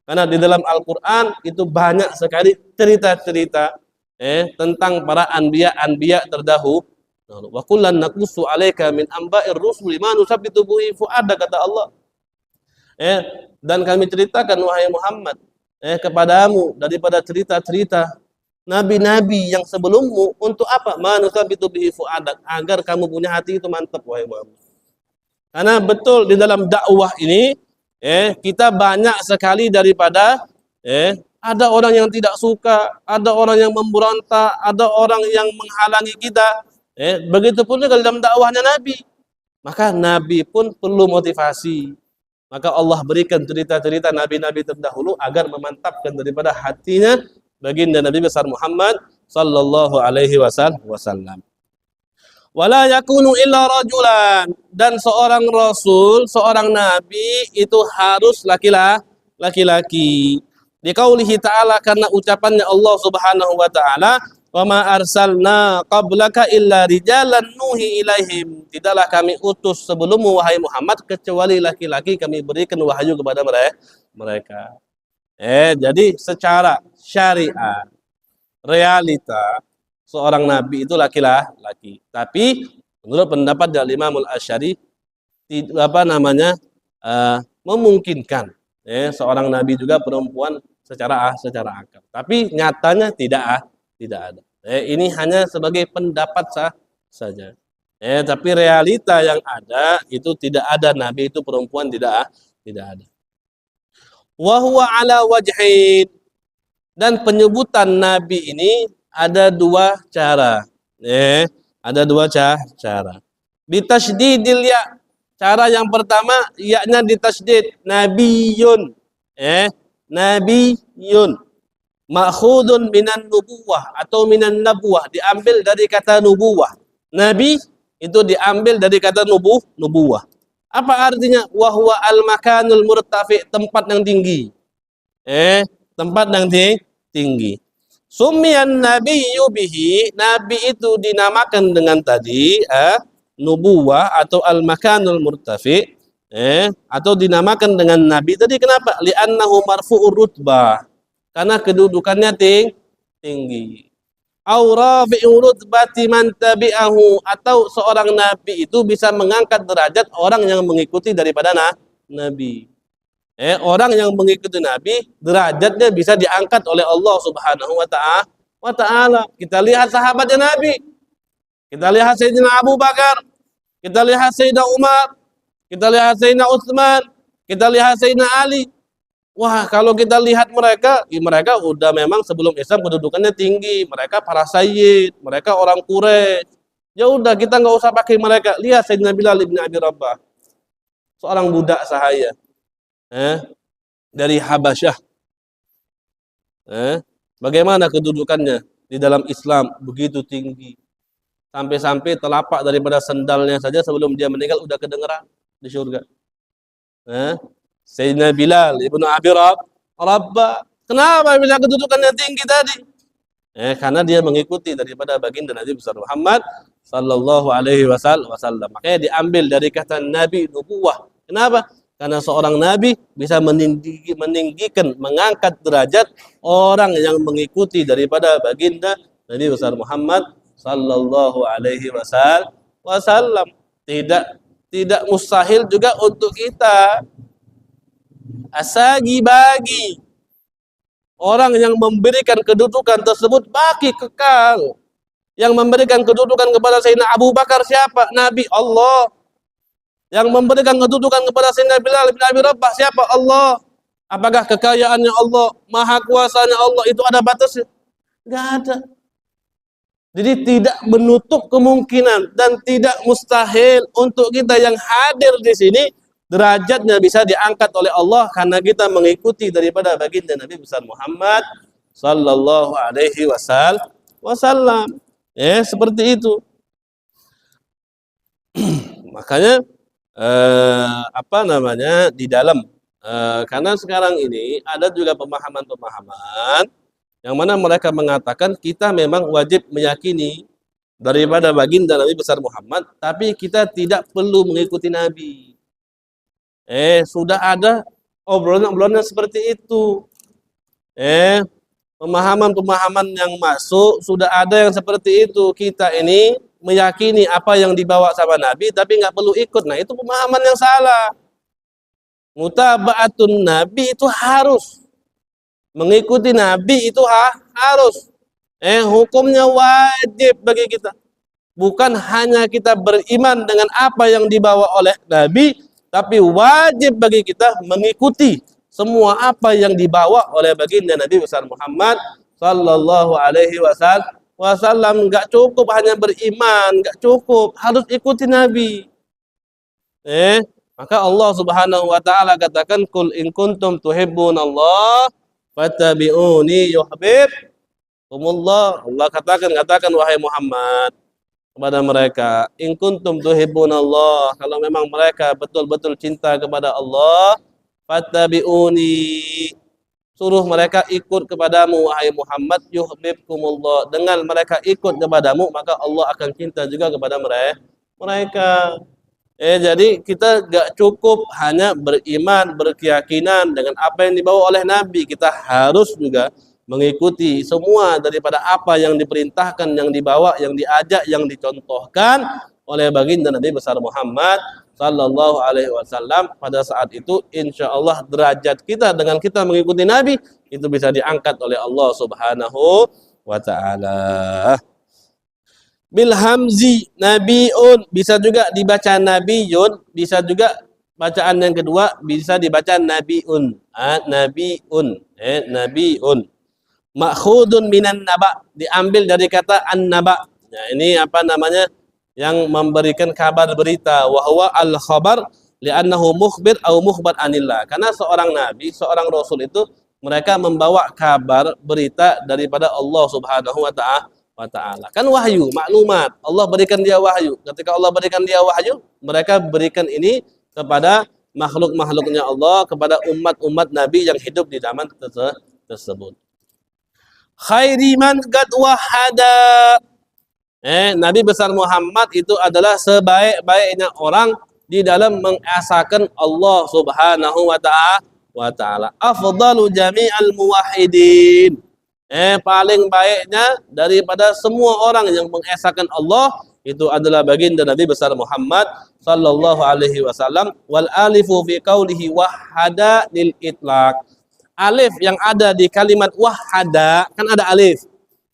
A: Karena di dalam Al-Qur'an itu banyak sekali cerita-cerita tentang para anbiya terdahulu. Wa kullan naqussu 'alaika min amba'ir rusuli ma nusabbitu bihi fu'ada, kata Allah. Dan kami ceritakan wahai Muhammad kepadamu daripada cerita-cerita nabi-nabi yang sebelummu untuk apa? Ma nusabbitu bihi fu'adak, agar kamu punya hati itu mantap wahai Muhammad. Karena betul di dalam dakwah ini kita banyak sekali daripada ada orang yang tidak suka, ada orang yang memberontak, ada orang yang menghalangi kita. Begitu pun juga dalam dakwahnya Nabi. Maka Nabi pun perlu motivasi. Maka Allah berikan cerita-cerita Nabi-Nabi terdahulu agar memantapkan daripada hatinya baginda Nabi besar Muhammad sallallahu alaihi wasallam. Wala yakunu illa rajulan, dan seorang rasul, seorang nabi itu harus laki-laki. Di qaulihi ta'ala, karena ucapannya Allah Subhanahu wa taala, wa ma arsalna qablaka illa rijalan nuhi ilaihim, tidaklah kami utus sebelummu wahai Muhammad kecuali laki-laki kami berikan wahyu kepada mereka. Jadi secara syariat, realita seorang nabi itu laki-laki. Tapi menurut pendapat dari Imam Al-Asy'ari memungkinkan seorang nabi juga perempuan secara akal. Tapi nyatanya tidak ada. Ini hanya sebagai pendapat saja. Tapi realita yang ada itu tidak ada nabi itu perempuan, tidak ada. Wa huwa ala wajhain, dan penyebutan nabi ini ada dua cara. Ada dua cara. Bitasydidil ya. Cara yang pertama ya-nya ditasydid, nabiyun. Nabiyun. Ma'khudun minan nubuwah atau minan nabuwah, diambil dari kata nubuwah. Nabi itu diambil dari kata nubuwah. Apa artinya? Wa huwa al-makanul murtafi, tempat yang tinggi. Tempat yang tinggi. Summiyan nabiyyu bihi, nabi itu dinamakan dengan tadi nubuwah atau al-makanul murtafi, atau dinamakan dengan nabi tadi. Kenapa? Li'annahu marfu'ur rutbah, karena kedudukannya tinggi. Au rafi'u rutbati man tabi'ahu, atau seorang nabi itu bisa mengangkat derajat orang yang mengikuti daripada nabi. Orang yang mengikuti nabi derajatnya bisa diangkat oleh Allah Subhanahu wa taala. Kita lihat sahabatnya nabi. Kita lihat Sayyidina Abu Bakar, kita lihat Sayyidina Umar, kita lihat Sayyidina Utsman, kita lihat Sayyidina Ali. Wah, kalau kita lihat mereka udah memang sebelum Islam kedudukannya tinggi. Mereka para sayyid, mereka orang Quraisy. Ya udah, kita nggak usah pakai mereka. Lihat Sayyidina Bilal bin Abi Rabah, seorang budak sahaya dari Habasyah. Bagaimana kedudukannya di dalam Islam, begitu tinggi. Sampai-sampai telapak daripada sendalnya saja sebelum dia meninggal udah kedengeran di surga. Sayyidina Bilal ibnu Abi Rabah, kenapa bisa kedudukannya tinggi tadi? Karena dia mengikuti daripada baginda Nabi besar Muhammad sallallahu alaihi wasallam. Makanya diambil dari kata nabi nubuwah. Kenapa? Karena seorang nabi bisa meninggikan, mengangkat derajat orang yang mengikuti daripada baginda Nabi besar Muhammad sallallahu alaihi wasallam. Tidak mustahil juga untuk kita asagi bagi orang yang memberikan kedudukan tersebut bagi kekal. Yang memberikan kedudukan kepada Sayyidina Abu Bakar siapa? Nabi Allah. Yang memberikan kedudukan kepada Sayyidina Bilal bin Abi Rabah siapa? Allah. Apakah kekayaannya Allah, maha kuasanya Allah itu ada batasnya? Enggak ada. Jadi tidak menutup kemungkinan dan tidak mustahil untuk kita yang hadir di sini derajatnya bisa diangkat oleh Allah karena kita mengikuti daripada baginda Nabi besar Muhammad sallallahu alaihi wasallam. Seperti itu. Makanya di dalam karena sekarang ini ada juga pemahaman-pemahaman yang mana mereka mengatakan kita memang wajib meyakini daripada baginda Nabi besar Muhammad, tapi kita tidak perlu mengikuti Nabi. Sudah ada obrolan-obrolan seperti itu. Pemahaman-pemahaman yang masuk sudah ada yang seperti itu. Kita ini meyakini apa yang dibawa sama Nabi, tapi nggak perlu ikut. Nah itu pemahaman yang salah. Mutaba'atun Nabi itu harus. Mengikuti Nabi itu harus. Hukumnya wajib bagi kita. Bukan hanya kita beriman dengan apa yang dibawa oleh Nabi, tapi wajib bagi kita mengikuti semua apa yang dibawa oleh baginda Nabi besar Muhammad sallallahu alaihi wasallam. Enggak cukup hanya beriman, enggak cukup, harus ikuti Nabi. Maka Allah Subhanahu wa taala katakan qul in kuntum tuhibbunallah fattabi'uni yuhibbukumullah. Allah katakan wahai Muhammad kepada mereka, in kuntum tuhibbunallah, kalau memang mereka betul-betul cinta kepada Allah, fattabi'uni, suruh mereka ikut kepadamu wahai Muhammad, yuhibbukumullah, dengan mereka ikut kepadamu maka Allah akan cinta juga kepada mereka. Jadi kita gak cukup hanya beriman, berkeyakinan dengan apa yang dibawa oleh Nabi, kita harus juga mengikuti semua daripada apa yang diperintahkan, yang dibawa, yang diajak, yang dicontohkan oleh baginda Nabi besar Muhammad sallallahu alaihi wasallam. Pada saat itu insya Allah derajat kita dengan kita mengikuti Nabi itu bisa diangkat oleh Allah Subhanahu wa taala. Bil hamzi nabiun, bisa juga dibaca nabiyun, bisa juga bacaan yang kedua bisa dibaca nabiun. Nabiun, nabiun. Makhudun minan naba, diambil dari kata an-naba. Nah, ini apa namanya? Yang memberikan kabar berita, wa huwa al-khabar li'annahu mukhbir au mukhbar anillah. Karena seorang nabi, seorang rasul itu mereka membawa kabar berita daripada Allah Subhanahu wa taala. Kan wahyu, maklumat. Allah berikan dia wahyu. Ketika Allah berikan dia wahyu, mereka berikan ini kepada makhluk-makhluknya Allah, kepada umat-umat nabi yang hidup di zaman tersebut. Khairi man qad wahada. Nabi besar Muhammad itu adalah sebaik-baiknya orang di dalam mengesahkan Allah Subhanahu wa taala. Afdalu jami'al muwahhidin. Paling baiknya daripada semua orang yang mengesahkan Allah itu adalah baginda Nabi besar Muhammad sallallahu alaihi wasallam. Wal alifu fi qaulihi wahada lil itlaq. Alif yang ada di kalimat wahada, kan ada alif.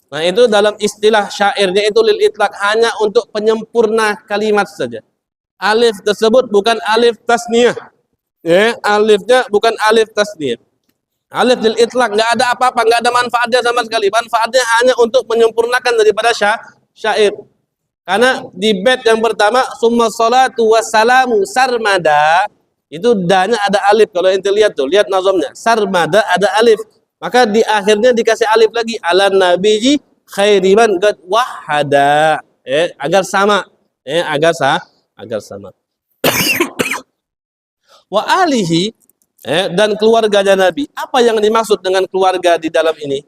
A: Nah itu dalam istilah syairnya itu lil itlaq, hanya untuk penyempurna kalimat saja. Alif tersebut bukan alif tasniyah. Alifnya bukan alif tasniyah. Alif lil itlaq, nggak ada apa-apa, nggak ada manfaatnya sama sekali. Manfaatnya hanya untuk menyempurnakan daripada syair. Karena di bait yang pertama summa salatu wassalamu sarmada, itu danya ada alif. Kalau ente lihat tuh, lihat nazamnya, sarmada ada alif. Maka di akhirnya dikasih alif lagi, ala nabiyyi khairi man qad wahada, agar sama, agar sama. Wa alihi, dan keluarganya Nabi. Apa yang dimaksud dengan keluarga di dalam ini?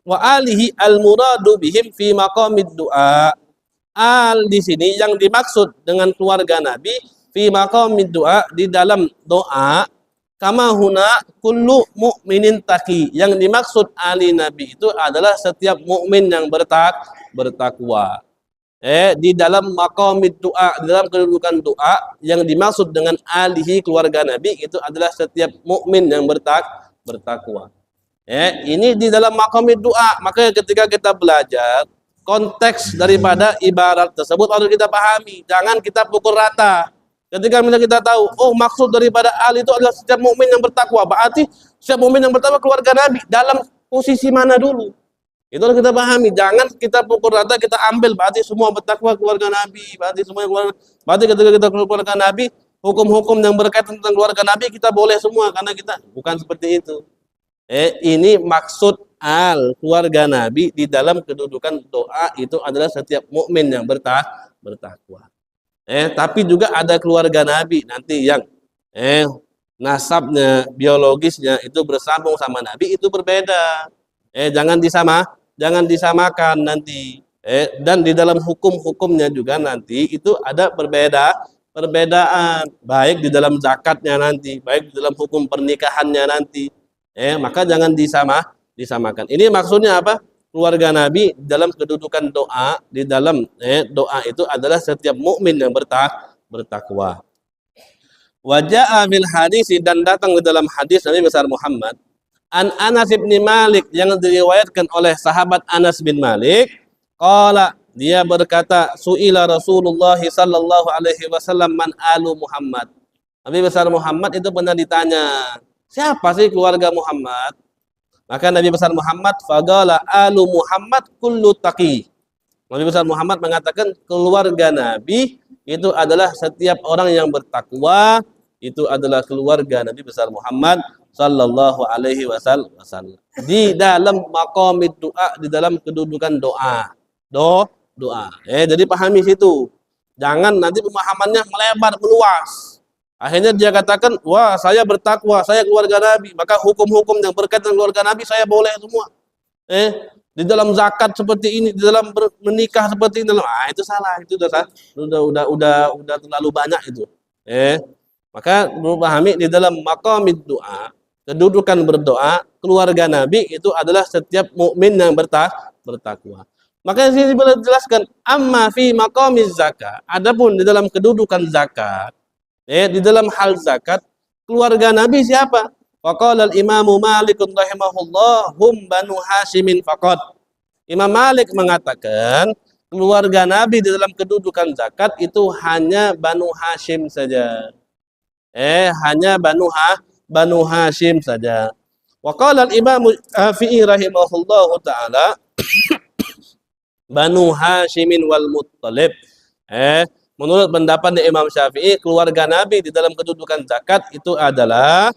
A: wa alihi al-muradu bihim fi maqamid du'a. Al di sini yang dimaksud dengan keluarga Nabi fi maqamid du'a di dalam doa, kama huna kullu mu'minin taqi. Yang dimaksud ali Nabi itu adalah setiap mukmin yang bertakwa. Di dalam maqamid doa, di dalam kedudukan doa, yang dimaksud dengan alihi keluarga Nabi itu adalah setiap mukmin yang bertakwa. Ini di dalam maqamid doa. Makanya ketika kita belajar, konteks daripada ibarat tersebut harus kita pahami. Jangan kita pukul rata. Ketika kita tahu, oh maksud daripada ali itu adalah setiap mukmin yang bertakwa, berarti setiap mukmin yang bertakwa keluarga Nabi dalam posisi mana dulu? Itu harus kita pahami. Jangan kita pukul rata, kita ambil berarti semua bertakwa keluarga Nabi, berarti semua keluarga. Berarti ketika kita keluarga Nabi, hukum-hukum yang berkaitan tentang keluarga Nabi kita boleh semua, karena kita bukan seperti itu. Ini maksud al keluarga Nabi di dalam kedudukan doa itu adalah setiap mukmin yang bertakwa. Tapi juga ada keluarga Nabi nanti yang nasabnya, biologisnya itu bersambung sama Nabi, itu berbeda. Jangan disamakan nanti. Dan di dalam hukum-hukumnya juga nanti itu ada perbedaan, baik di dalam zakatnya nanti, baik di dalam hukum pernikahannya nanti. Maka jangan disamakan. Ini maksudnya apa? Keluarga Nabi dalam kedudukan doa, di dalam doa itu adalah setiap mukmin yang bertakwa. Waja'a fil hadis, dan datang di dalam hadis Nabi besar Muhammad an Anas bin Malik yang diriwayatkan oleh sahabat Anas bin Malik, qala, dia berkata, su'ila Rasulullah sallallahu alaihi wasallam man alu Muhammad. Nabi besar Muhammad itu pernah ditanya, siapa sih keluarga Muhammad? Maka Nabi besar Muhammad faqala alu Muhammad kullu taqi. Nabi besar Muhammad mengatakan keluarga Nabi itu adalah setiap orang yang bertakwa, itu adalah keluarga Nabi besar Muhammad sallallahu alaihi wasallam. Di dalam maqamid doa, di dalam kedudukan doa. Doa. Jadi pahami situ. Jangan nanti pemahamannya melebar meluas. Akhirnya dia katakan, wah saya bertakwa, saya keluarga Nabi, maka hukum-hukum yang berkaitan keluarga Nabi saya boleh semua. Di dalam zakat seperti ini, di dalam menikah seperti ini, itu salah, itu udah terlalu banyak itu. Maka perlu pahami di dalam maqamid doa, kedudukan berdoa, keluarga Nabi itu adalah setiap mukmin yang bertakwa. Maka di sini boleh dijelaskan, amma fi maqamiz zakat, adapun di dalam kedudukan zakat, di dalam hal zakat, keluarga Nabi siapa? Faqala al-Imamu Malik rahimahullah hum Banu Hashimin faqad. Imam Malik mengatakan keluarga Nabi di dalam kedudukan zakat itu hanya Banu Hashim saja. Hanya Banu Hashim saja. Wa qala al-Imamu Syafi'i rahimahullah taala Banu Hashimin wal Muttalib. Menurut pendapat Imam Syafi'i, keluarga Nabi di dalam kedudukan zakat itu adalah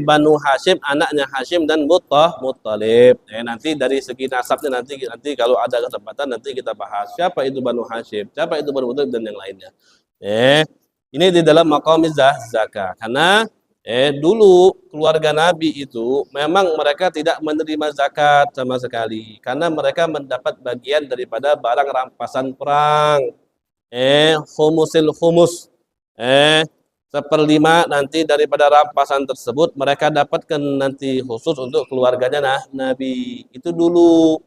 A: Banu Hashim, anaknya Hashim dan Muttalib. Nanti dari segi nasabnya nanti kalau ada kesempatan nanti kita bahas siapa itu Banu Hashim, siapa itu Banu Muttalib dan yang lainnya. Ini di dalam maqam zakat. Karena dulu keluarga Nabi itu memang mereka tidak menerima zakat sama sekali, karena mereka mendapat bagian daripada barang rampasan perang. Humus, seperlima nanti daripada rampasan tersebut mereka dapatkan nanti khusus untuk keluarganya Nabi. Itu dulu.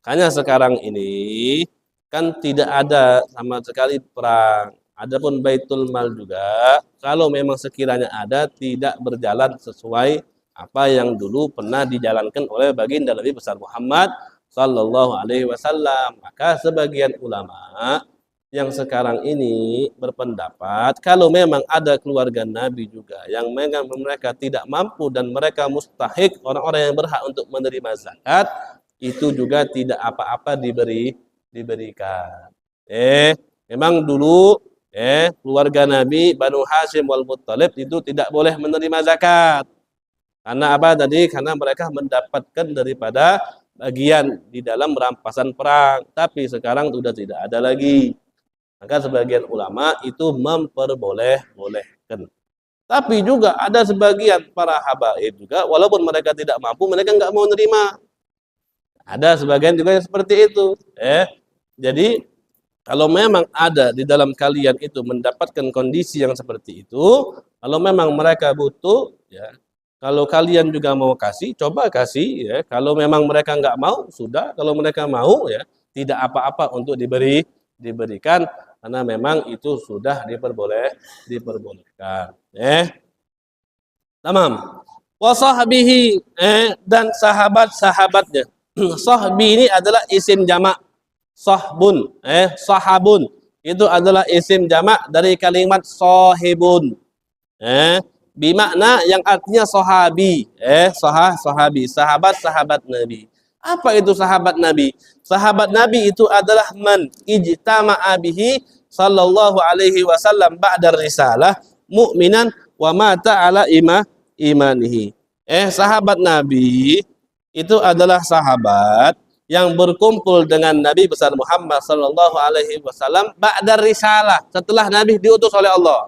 A: Makanya sekarang ini kan tidak ada sama sekali perang. Adapun Baitul Mal juga, kalau memang sekiranya ada, tidak berjalan sesuai apa yang dulu pernah dijalankan oleh baginda Nabi besar Muhammad sallallahu alaihi wasallam. Maka sebagian ulama yang sekarang ini berpendapat kalau memang ada keluarga Nabi juga yang mereka tidak mampu dan mereka mustahik, orang-orang yang berhak untuk menerima zakat, itu juga tidak apa-apa diberikan. Memang dulu keluarga Nabi Banu Hashim wal Muttalib itu tidak boleh menerima zakat. Karena apa tadi? Karena mereka mendapatkan daripada bagian di dalam rampasan perang. Tapi sekarang sudah tidak ada lagi. Maka sebagian ulama itu memperbolehkan. Tapi juga ada sebagian para habaib juga, walaupun mereka tidak mampu, mereka nggak mau nerima. Ada sebagian juga yang seperti itu. Jadi kalau memang ada di dalam kalian itu mendapatkan kondisi yang seperti itu, kalau memang mereka butuh, ya, kalau kalian juga mau kasih, coba kasih, ya. Kalau memang mereka nggak mau, sudah. Kalau mereka mau, ya, tidak apa-apa untuk diberikan, karena memang itu sudah diperbolehkan. Tamam. Wa sahbihi, dan sahabat-sahabatnya. Sahbi ini adalah isim jamak. Sahbun, sahabun. Itu adalah isim jamak dari kalimat sahibun. Bimakna yang artinya sahabi. Sahabi, sahabat-sahabat Nabi. Apa itu sahabat Nabi? Sahabat Nabi itu adalah man ijtama'a bihi sallallahu alaihi wasallam ba'da risalah mu'minan wa mata ala imanihi. Sahabat Nabi itu adalah sahabat yang berkumpul dengan Nabi besar Muhammad sallallahu alaihi wasallam ba'da risalah, setelah Nabi diutus oleh Allah.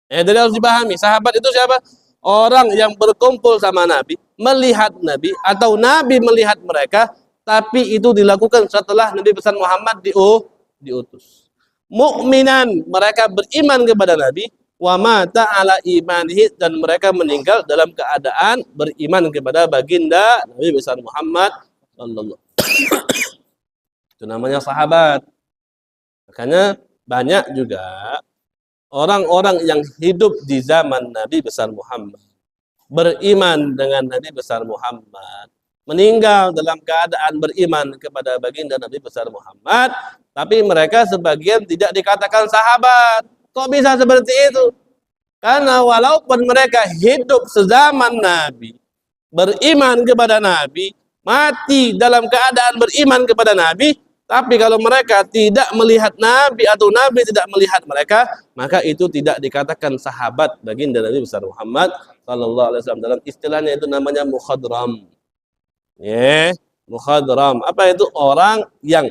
A: Jadi harus dipahami, sahabat itu siapa? Orang yang berkumpul sama Nabi, melihat Nabi atau Nabi melihat mereka, tapi itu dilakukan setelah Nabi besar Muhammad diutus. Mukminan, mereka beriman kepada Nabi, wa mata ala imanihi, dan mereka meninggal dalam keadaan beriman kepada baginda Nabi besar Muhammad sallallahu. Itu namanya sahabat. Makanya banyak juga orang-orang yang hidup di zaman Nabi besar Muhammad, beriman dengan Nabi besar Muhammad, meninggal dalam keadaan beriman kepada baginda Nabi besar Muhammad, tapi mereka sebagian tidak dikatakan sahabat. Kok bisa seperti itu? Karena walaupun mereka hidup sezaman Nabi, beriman kepada Nabi, mati dalam keadaan beriman kepada Nabi, tapi kalau mereka tidak melihat Nabi atau Nabi tidak melihat mereka, maka itu tidak dikatakan sahabat baginda Nabi besar Muhammad sallallahu alaihi wasallam. Dalam istilahnya itu namanya mukhadram. Mukhadram. Apa itu? Orang yang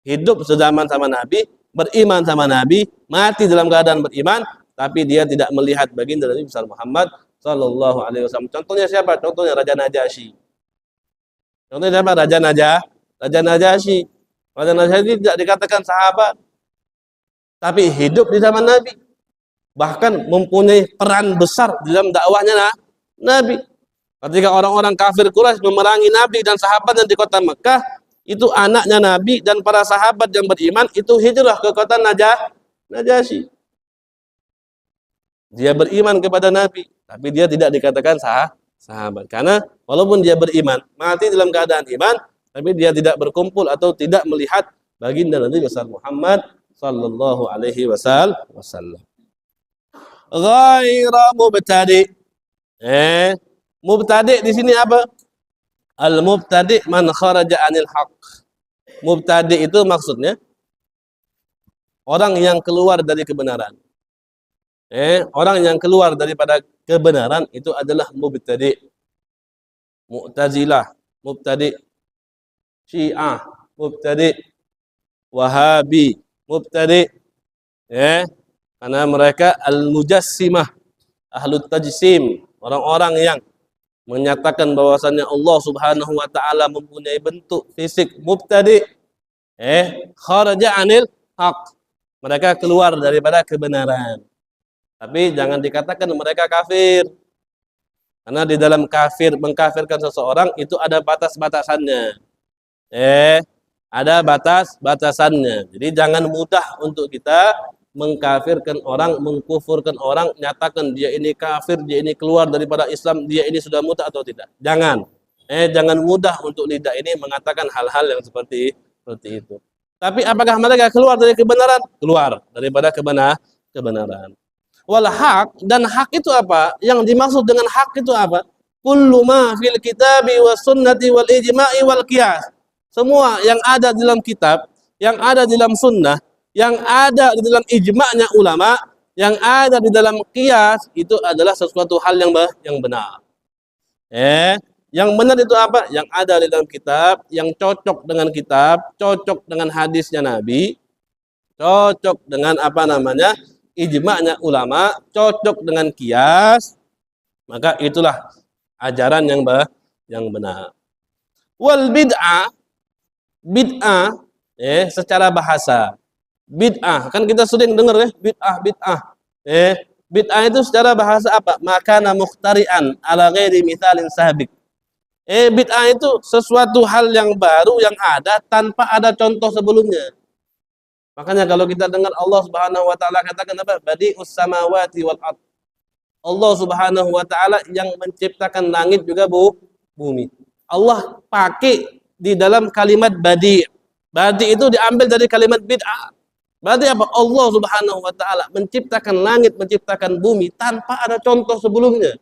A: hidup sezaman sama Nabi, beriman sama Nabi, mati dalam keadaan beriman, tapi dia tidak melihat baginda Nabi besar Muhammad sallallahu alaihi wasallam. Contohnya siapa? Contohnya Raja Najasyi. Contohnya siapa? Raja Najasyi. Raja Najasyi tidak dikatakan sahabat, tapi hidup di zaman Nabi, bahkan mempunyai peran besar di dalam dakwahnya Nabi. Ketika orang-orang kafir Quraisy memerangi Nabi dan sahabatnya di kota Mekah, itu anaknya Nabi dan para sahabat yang beriman itu hijrah ke kota Najasyi. Dia beriman kepada Nabi, tapi dia tidak dikatakan sahabat, karena walaupun dia beriman, mati dalam keadaan iman, tapi dia tidak berkumpul atau tidak melihat baginda Nabi besar Muhammad sallallahu alaihi wasallam. Ghaira mubtadi. Mubtadi di sini apa? Al-mubtadi man kharaja anil haqq. Mubtadi itu maksudnya orang yang keluar dari kebenaran. Orang yang keluar daripada kebenaran itu adalah mubtadi. Mu'tazilah, mubtadi. Syiah, mubtadi. Wahabi, mubtadi. Karena mereka al-mujassimah, ahlut tajsim, orang-orang yang menyatakan bahwasannya Allah Subhanahu wa taala mempunyai bentuk fisik, mubtadi. Kharaja anil haq. Mereka keluar daripada kebenaran. Tapi jangan dikatakan mereka kafir. Karena di dalam kafir, mengkafirkan seseorang itu ada batas-batasannya. Ada batas-batasannya. Jadi jangan mudah untuk kita mengkafirkan orang, mengkufurkan orang, nyatakan dia ini kafir, dia ini keluar daripada Islam, dia ini sudah murtad atau tidak. Jangan. Jangan mudah untuk lidah ini mengatakan hal-hal yang seperti itu. Tapi apakah mereka keluar dari kebenaran? Keluar daripada kebenaran. Wal haq, dan hak itu apa? Yang dimaksud dengan hak itu apa? Kullu ma fil kitabi was sunnati wal ijma'i wal qiyas. Semua yang ada di dalam kitab, yang ada di dalam sunnah, yang ada di dalam ijma'nya ulama, yang ada di dalam qiyas, itu adalah sesuatu hal yang benar. Yang benar itu apa? Yang ada di dalam kitab, yang cocok dengan kitab, cocok dengan hadisnya Nabi, cocok dengan ijma'nya ulama, cocok dengan qiyas, maka itulah ajaran yang benar. Wal bid'ah, Bid'ah secara bahasa. Bid'ah, kan kita sering dengar ya, bid'ah, bid'ah. Bid'ah itu secara bahasa apa? Makana mukhtari'an ala ghairi mithalin sabiq. Bid'ah itu sesuatu hal yang baru yang ada tanpa ada contoh sebelumnya. Makanya kalau kita dengar Allah Subhanahu wa taala katakan apa? Badi'us samawati wal ardh. Allah Subhanahu wa taala yang menciptakan langit juga bumi. Allah pakai di dalam kalimat badi'. Badi' itu diambil dari kalimat bid'ah. Berarti apa? Allah Subhanahu wa taala menciptakan langit, menciptakan bumi tanpa ada contoh sebelumnya.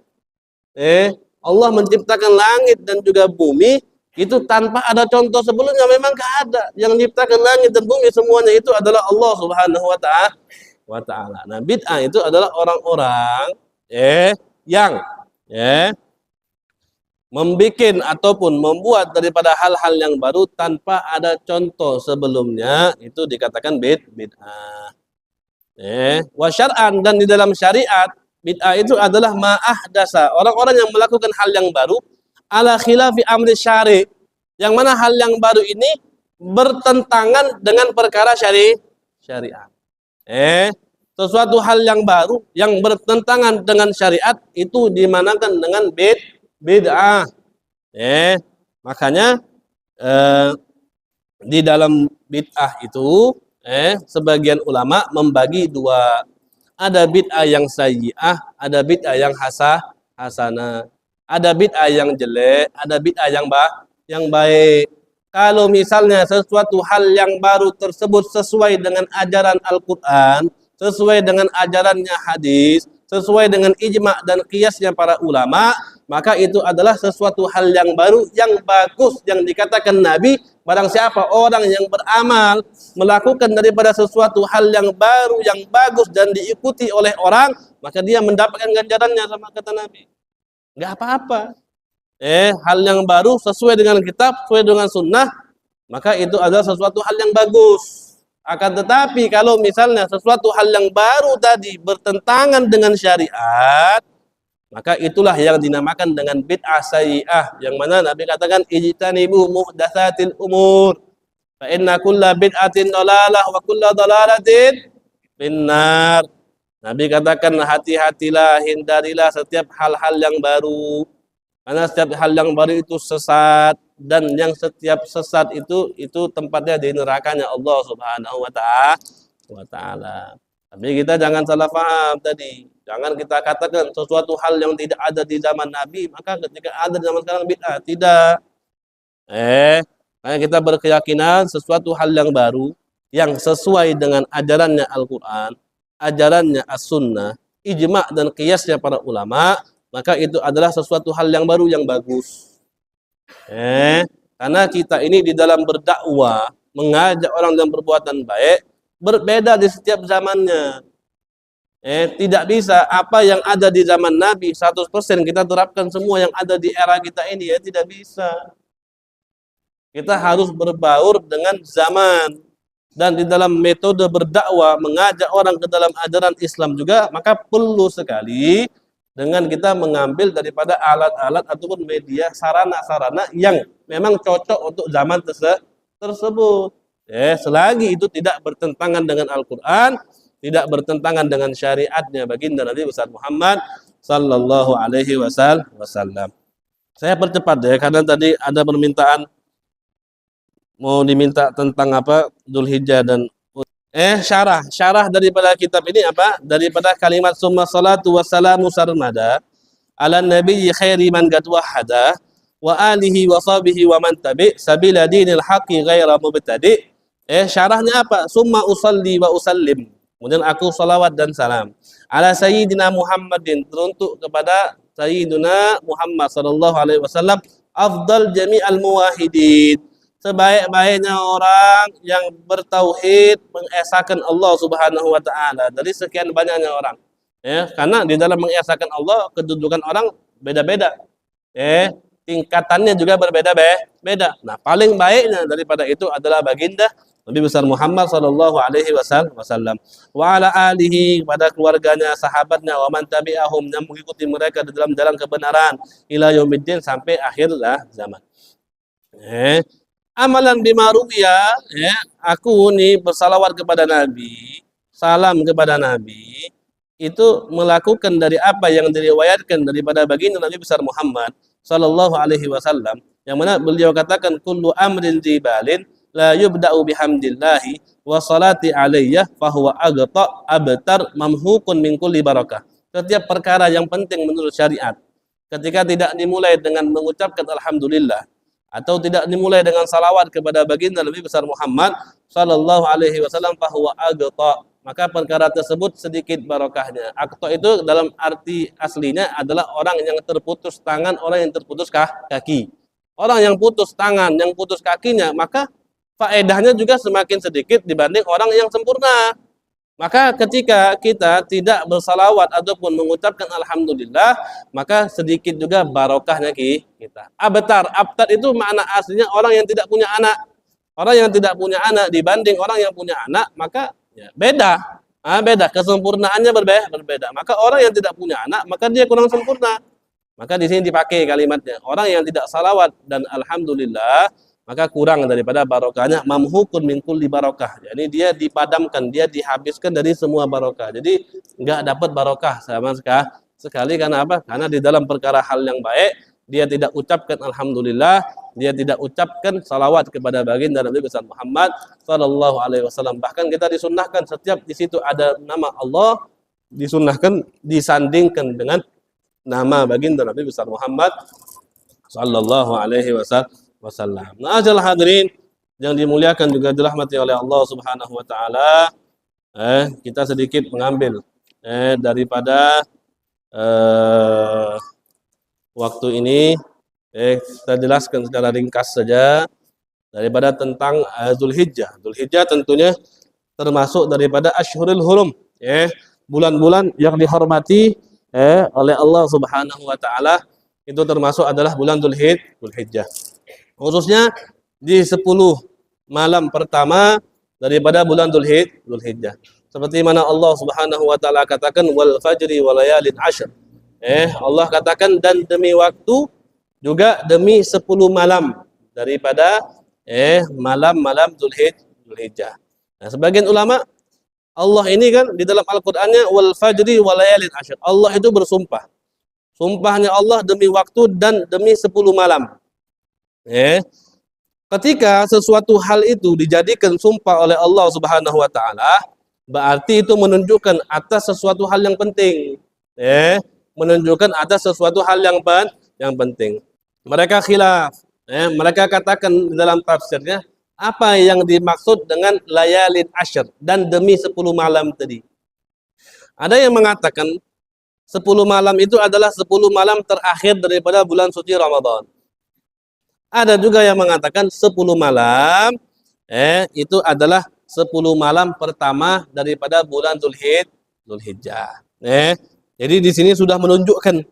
A: Allah menciptakan langit dan juga bumi itu tanpa ada contoh sebelumnya, memang enggak ada. Yang menciptakan langit dan bumi semuanya itu adalah Allah Subhanahu wa taala. Nah, bid'ah itu adalah orang-orang yang membikin ataupun membuat daripada hal-hal yang baru tanpa ada contoh sebelumnya, itu dikatakan bid'ah. Wa syar'an, dan di dalam syariat bid'ah itu adalah ma'ahdasa, orang-orang yang melakukan hal yang baru ala khilafi amri syari', yang mana hal yang baru ini bertentangan dengan perkara syariat. Sesuatu hal yang baru yang bertentangan dengan syariat itu dimanakan dengan bid'ah. Makanya di dalam bid'ah itu sebagian ulama membagi dua. Ada bid'ah yang sayyi'ah, ada bid'ah yang hasanah. Ada bid'ah yang jelek, ada bid'ah yang baik. Kalau misalnya sesuatu hal yang baru tersebut sesuai dengan ajaran Al-Qur'an, sesuai dengan ajarannya hadis, sesuai dengan ijma' dan qiyasnya para ulama, maka itu adalah sesuatu hal yang baru, yang bagus, yang dikatakan Nabi, barang siapa orang yang beramal, melakukan daripada sesuatu hal yang baru, yang bagus, dan diikuti oleh orang, maka dia mendapatkan ganjarannya, sama kata Nabi. Enggak apa-apa. Hal yang baru, sesuai dengan kitab, sesuai dengan sunnah, maka itu adalah sesuatu hal yang bagus. Akan tetapi, kalau misalnya sesuatu hal yang baru tadi bertentangan dengan syariat, maka itulah yang dinamakan dengan bid'ah sayyi'ah, yang mana Nabi katakan ijtanibu muhdatsatil umur fa inna kulla bid'atin dhalalah wa kulla dhalalatin finnar. Nabi katakan hati-hatilah, hindarilah setiap hal-hal yang baru, karena setiap hal yang baru itu sesat, dan yang setiap sesat itu tempatnya di nerakanya Allah Subhanahu wa taala. Tapi kita jangan salah paham tadi. Jangan kita katakan sesuatu hal yang tidak ada di zaman Nabi, maka ketika ada di zaman sekarang bid'ah. Tidak. Karena kita berkeyakinan sesuatu hal yang baru, yang sesuai dengan ajarannya Al-Quran, ajarannya As-Sunnah, ijma' dan qiyasnya para ulama, maka itu adalah sesuatu hal yang baru, yang bagus. Karena kita ini di dalam berdakwah, mengajak orang dalam perbuatan baik, berbeda di setiap zamannya. Tidak bisa apa yang ada di zaman Nabi 100% kita terapkan semua yang ada di era kita ini, ya tidak bisa. Kita harus berbaur dengan zaman, dan di dalam metode berdakwah mengajak orang ke dalam ajaran Islam juga, maka perlu sekali dengan kita mengambil daripada alat-alat ataupun media sarana-sarana yang memang cocok untuk zaman tersebut. Selagi itu tidak bertentangan dengan Al-Quran, tidak bertentangan dengan syariatnya baginda Nabi besar Muhammad sallallahu alaihi wasallam. Saya percepat ya, karena tadi ada permintaan mau diminta tentang apa Dzulhijjah dan syarah daripada kitab ini apa? Daripada kalimat summa salatu wassalamu sarmada ala nabiyyi khairi man qad wahada wa alihi wa sahbihi wa man tabi sabila dinil haqqi ghaira mubtadi. Syarahnya apa? Summa usalli wa usallim. Kemudian aku salawat dan salam ala sayyidina Muhammadin, teruntuk kepada sayyidina Muhammad sallallahu alaihi wasallam, afdal jami'al muwahhidin, sebaik-baiknya orang yang bertauhid, mengesahkan Allah Subhanahu wa taala dari sekian banyaknya orang. Karena di dalam mengesahkan Allah, kedudukan orang beda-beda. Tingkatannya juga berbeda-beda. Nah, paling baiknya daripada itu adalah baginda Nabi besar Muhammad sallallahu alaihi wasallam, wa ala alihi, pada keluarganya, sahabatnya, wa man tabi'ahum, yang mengikuti mereka di dalam jalan kebenaran ila yaumiddin, sampai akhir zaman. amalan bima ruwiya, ya, aku nih bersalawat kepada Nabi, salam kepada Nabi, itu melakukan dari apa yang diriwayatkan daripada baginda Nabi besar Muhammad sallallahu alaihi wasallam, yang mana beliau katakan kullu amrin jibalin la yubda'u bihamdillahi wa salati alayya fahuwa agta abtar mamhukun min kulli barakah. Setiap perkara yang penting menurut syariat, ketika tidak dimulai dengan mengucapkan alhamdulillah atau tidak dimulai dengan salawat kepada baginda Nabi besar Muhammad sallallahu alaihi wasallam fahuwa agta, maka perkara tersebut sedikit barokahnya. Agta itu dalam arti aslinya adalah orang yang terputus tangan, orang yang terputus kaki. Orang yang putus tangan, yang putus kakinya, maka faedahnya juga semakin sedikit dibanding orang yang sempurna. Maka ketika kita tidak bersalawat ataupun mengucapkan alhamdulillah, maka sedikit juga barokahnya kita. Abtar itu makna aslinya orang yang tidak punya anak. Orang yang tidak punya anak dibanding orang yang punya anak, maka ya, beda. Beda, kesempurnaannya berbeda. Maka orang yang tidak punya anak, maka dia kurang sempurna. Maka di sini dipakai kalimatnya. Orang yang tidak salawat dan alhamdulillah, maka kurang daripada barokahnya, mamhukun min kulli barokah. Jadi dia dipadamkan, dia dihabiskan dari semua barokah. Jadi enggak dapat barokah sama sekali. Karena apa? Karena di dalam perkara hal yang baik, dia tidak ucapkan alhamdulillah, dia tidak ucapkan salawat kepada baginda Nabi besar Muhammad sallallahu alaihi wasallam. Bahkan kita disunnahkan setiap di situ ada nama Allah, disunnahkan disandingkan dengan nama baginda Nabi besar Muhammad sallallahu alaihi wasallam. Nah, hadirin yang dimuliakan juga dirahmati oleh Allah Subhanahu wa taala, kita sedikit mengambil daripada waktu ini, kita jelaskan secara ringkas saja daripada tentang Dzulhijjah. Dzulhijjah tentunya termasuk daripada Ashhurul Hurum, bulan-bulan yang dihormati oleh Allah Subhanahu wa taala, itu termasuk adalah bulan Dzulhijjah. Khususnya di 10 malam pertama daripada bulan Dzulhijjah. Seperti mana Allah Subhanahu wa taala katakan wal fajri wa layalin ashr. Allah katakan dan demi waktu juga demi 10 malam daripada malam-malam Dzulhijjah. Nah, sebagian ulama, Allah ini kan di dalam Al-Qur'annya wal fajri wa layalin ashr. Allah itu bersumpah. Sumpahnya Allah demi waktu dan demi 10 malam. Ketika sesuatu hal itu dijadikan sumpah oleh Allah Subhanahu wa taala, berarti itu menunjukkan atas sesuatu hal yang penting. Menunjukkan atas sesuatu hal yang penting. Mereka khilaf, mereka katakan dalam tafsirnya apa yang dimaksud dengan layalin ashr dan demi 10 malam tadi. Ada yang mengatakan 10 malam itu adalah 10 malam terakhir daripada bulan suci Ramadan. Ada juga yang mengatakan 10 malam itu adalah 10 malam pertama daripada bulan Dzulhijjah. Jadi di sini sudah menunjukkan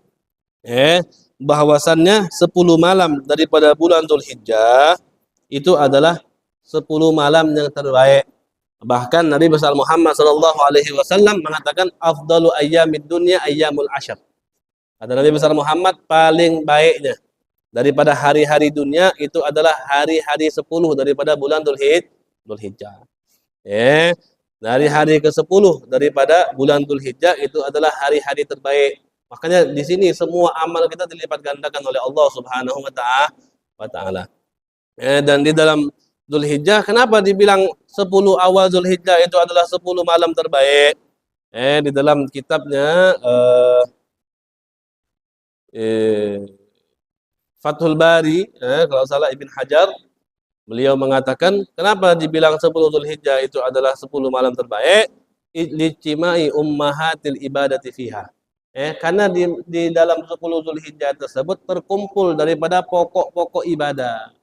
A: bahwasannya 10 malam daripada bulan Dzulhijjah itu adalah 10 malam yang terbaik. Bahkan Nabi besar Muhammad sallallahu alaihi wasallam mengatakan afdalu ayyamid dunya ayyamul ashr. Kata Nabi besar Muhammad, paling baiknya daripada hari-hari dunia itu adalah hari-hari 10 daripada bulan Dzulhijjah. Dari hari ke-10 daripada bulan Dzulhijjah itu adalah hari-hari terbaik. Makanya di sini semua amal kita dilipat gandakan oleh Allah Subhanahu wa taala. Dan di dalam Dzulhijjah, kenapa dibilang 10 awal Dzulhijjah itu adalah 10 malam terbaik? Di dalam kitabnya Fathul Bari, kalau salah Ibn Hajar, beliau mengatakan kenapa dibilang 10 Dzulhijjah itu adalah 10 malam terbaik? Lijtimai ummahatil ibadati fiha. Karena di dalam 10 Dzulhijjah tersebut terkumpul daripada pokok-pokok ibadah.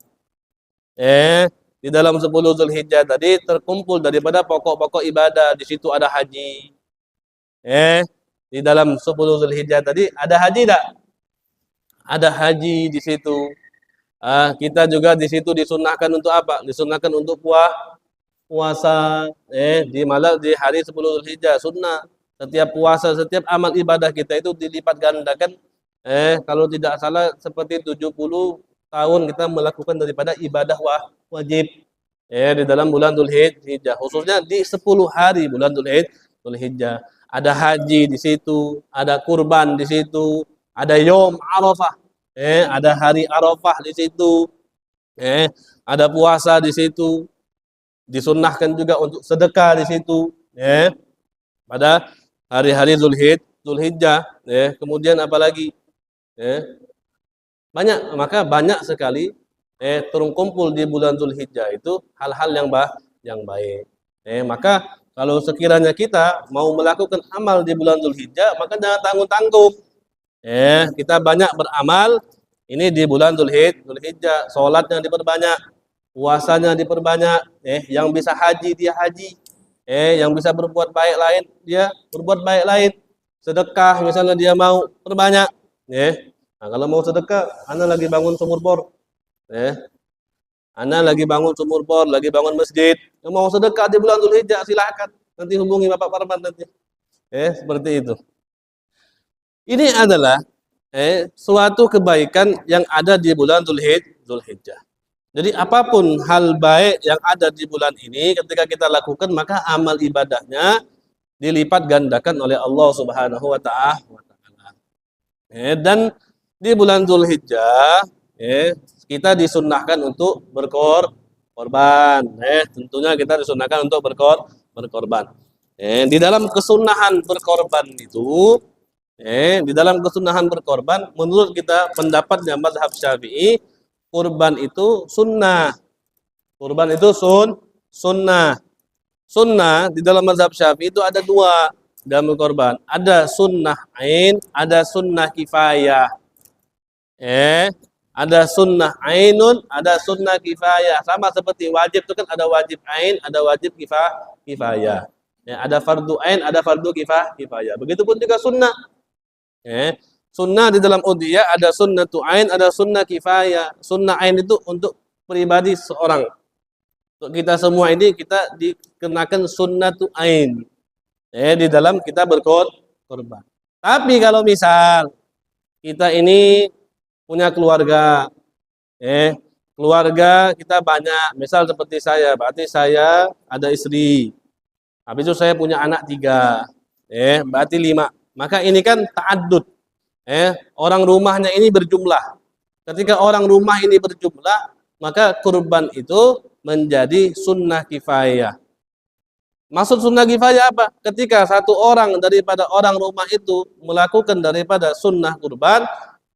A: Di dalam 10 Dzulhijjah tadi terkumpul daripada pokok-pokok ibadah. Di situ ada haji. Di dalam 10 Dzulhijjah tadi ada haji tak? Ada haji di situ. Kita juga di situ disunahkan untuk apa? Disunahkan untuk puasa. Di hari 10 Dzulhijjah sunnah. Setiap puasa, setiap amal ibadah kita itu dilipat gandakan. Kalau tidak salah seperti 70 tahun kita melakukan daripada ibadah wajib. Di dalam bulan Dzulhijjah, khususnya di 10 hari bulan Dzulhijjah. Ada haji di situ, ada kurban di situ, ada Yom Arafah. Ada hari Arafah di situ. Ada puasa di situ. Disunnahkan juga untuk sedekah di situ. Pada hari-hari Dzulhijjah. Kemudian apalagi? Maka banyak sekali terkumpul di bulan Dzulhijjah itu hal-hal yang baik. Maka kalau sekiranya kita mau melakukan amal di bulan Dzulhijjah, maka jangan tanggung-tanggung. Kita banyak beramal ini di bulan Dzulhijjah, salatnya diperbanyak, puasanya diperbanyak, yang bisa haji dia haji. Yang bisa berbuat baik lain dia berbuat baik lain. Sedekah misalnya dia mau perbanyak. Nah, kalau mau sedekah, ana lagi bangun sumur bor. Ana lagi bangun sumur bor, lagi bangun masjid. Yang mau sedekah di bulan Dzulhijjah silahkan. Nanti hubungi Bapak Parman nanti. Seperti itu. Ini adalah suatu kebaikan yang ada di bulan Dzulhijjah. Jadi apapun hal baik yang ada di bulan ini ketika kita lakukan, maka amal ibadahnya dilipat gandakan oleh Allah Subhanahu wa Ta'ala. Dan di bulan Dzulhijjah kita disunnahkan untuk berkorban. Tentunya kita disunnahkan untuk berkorban. Di dalam kesunahan berkorban itu, di dalam kesunahan berkorban, menurut kita pendapatnya mazhab Syafi'i, kurban itu sunnah. Kurban itu sunnah. Sunnah di dalam mazhab Syafi'i itu ada dua dalam berkorban. Ada sunnah ain, ada sunnah kifayah. Ada sunnah ainun, ada sunnah kifayah. Sama seperti wajib itu kan ada wajib ain, ada wajib kifayah. Ada fardu ain, ada fardu kifayah. Begitupun juga sunnah. Sunnah di dalam udhiyah ada sunnatu ain, ada sunnah kifayah. Sunnah ain itu untuk pribadi seorang. Untuk kita semua ini kita dikenakan sunnatu ain. Di dalam kita berkorban. Tapi kalau misal kita ini punya keluarga, keluarga kita banyak, misal seperti saya, berarti saya ada istri, habis itu saya punya anak 3, berarti 5, maka ini kan ta'addud, orang rumahnya ini berjumlah. Ketika orang rumah ini berjumlah, maka kurban itu menjadi sunnah kifayah. Maksud sunnah kifayah apa? Ketika satu orang daripada orang rumah itu melakukan daripada sunnah kurban,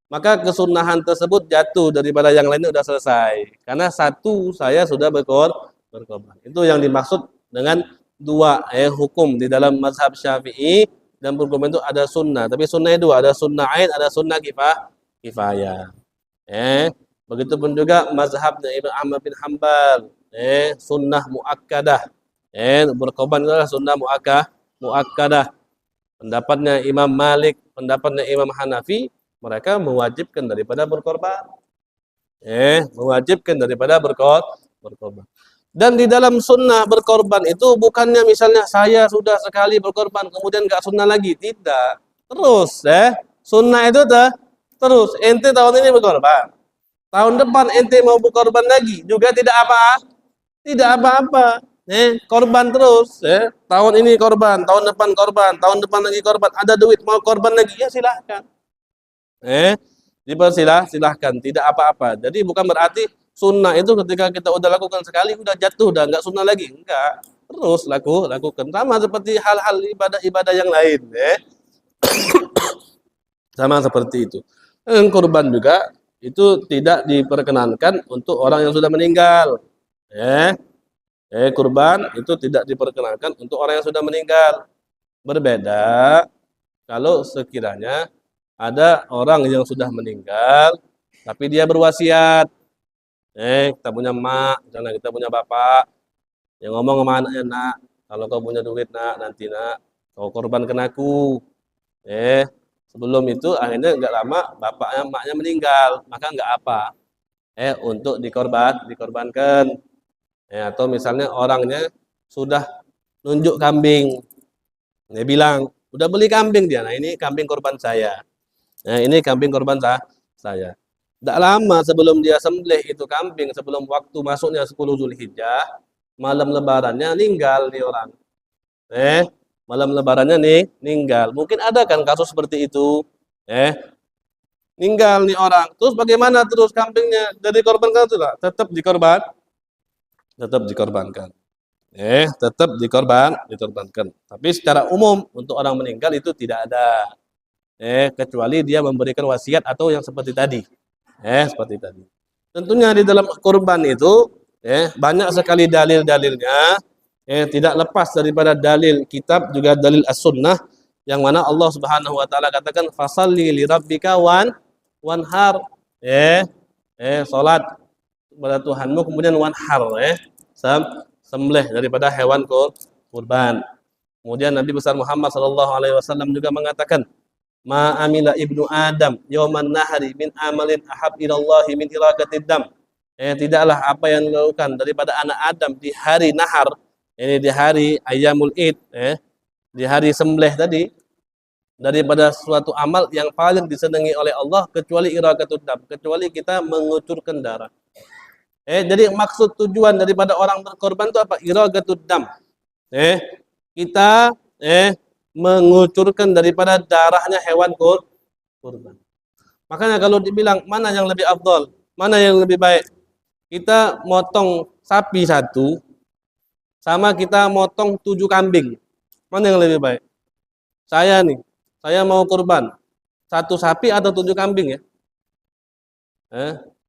A: maka kesunahan tersebut jatuh daripada yang lainnya sudah selesai. Karena satu saya sudah berkorban. Itu yang dimaksud dengan dua hukum di dalam mazhab Syafi'i, dan berkorban itu ada sunnah. Tapi sunnahnya dua, ada sunnah ain, ada sunnah kifayah. Begitupun juga mazhabnya Ibnu Ahmad bin Hanbal, sunnah muakkadah. Berkorban adalah sunnah muakkadah. Pendapatnya Imam Malik, pendapatnya Imam Hanafi, mereka mewajibkan daripada berkorban. Mewajibkan daripada berkorban. Dan di dalam sunnah berkorban itu bukannya misalnya saya sudah sekali berkorban kemudian nggak sunnah lagi, tidak. Terus, sunnah itu terus. Ente tahun ini berkorban, tahun depan ente mau berkorban lagi juga tidak apa-apa. Korban terus. Tahun ini korban, tahun depan lagi korban. Ada duit mau korban lagi, ya silahkan. Silahkan, tidak apa-apa. Jadi bukan berarti sunnah itu ketika kita udah lakukan sekali udah jatuh, udah nggak sunnah lagi, enggak. Terus lakukan sama seperti hal-hal ibadah yang lain, sama seperti itu. Kurban juga itu tidak diperkenankan untuk orang yang sudah meninggal. Kurban itu tidak diperkenankan untuk orang yang sudah meninggal. Berbeda kalau sekiranya ada orang yang sudah meninggal, tapi dia berwasiat. Kita punya emak, misalnya kita punya bapak, yang ngomong sama anaknya, nak, kalau kau punya duit, nak, nanti nak, kau korbankan aku. Sebelum itu akhirnya nggak lama bapaknya, emaknya meninggal, maka nggak apa. Untuk dikorbankan. Atau misalnya orangnya sudah nunjuk kambing, dia bilang, udah beli kambing dia, nah ini kambing korban saya. Nah ini kambing korban saya. Tidak lama sebelum dia sembelih itu kambing, sebelum waktu masuknya 10 Zulhijjah, malam lebarannya meninggal nih orang. Malam lebarannya nih meninggal. Mungkin ada kan kasus seperti itu. Eh, Meninggal nih orang. Terus bagaimana terus kambingnya? Jadi korbankan tidak? Tetap dikorbankan. Tetap dikorbankan. Tapi secara umum untuk orang meninggal itu tidak ada. Kecuali dia memberikan wasiat atau yang seperti tadi. Seperti tadi. Tentunya di dalam kurban itu, banyak sekali dalil-dalilnya. Tidak lepas daripada dalil kitab juga dalil as-sunnah yang mana Allah Subhanahu wa taala katakan fasalli li rabbika wanhar. Salat kepada Tuhanmu kemudian wanhar, sembelih daripada hewan kurban. Kemudian Nabi besar Muhammad sallallahu alaihi wasallam juga mengatakan ma amila ibnu Adam yauman nahari min amalin ahab ilallahi min iraqatid dam. Tidaklah apa yang dilakukan daripada anak Adam di hari nahar, ini di hari Ayyamul Id, di hari sembelih tadi, daripada suatu amal yang paling disenangi oleh Allah kecuali iraqatud dam, kecuali kita mengucurkan darah. Jadi maksud tujuan daripada orang berkorban itu apa? Iraqatud dam. Kita mengucurkan daripada darahnya hewan kurban. Makanya kalau dibilang mana yang lebih afdal, mana yang lebih baik, kita motong sapi satu, sama kita motong 7 kambing, mana yang lebih baik? Saya mau kurban, 1 sapi atau 7 kambing ya?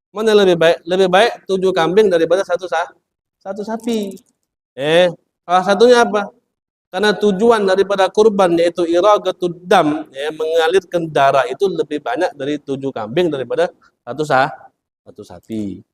A: Mana yang lebih baik? Lebih baik 7 kambing daripada satu sapi. Salah satunya apa? Karena tujuan daripada kurban yaitu iraqatud dam, mengalirkan darah itu lebih banyak dari 7 kambing daripada satu sapi.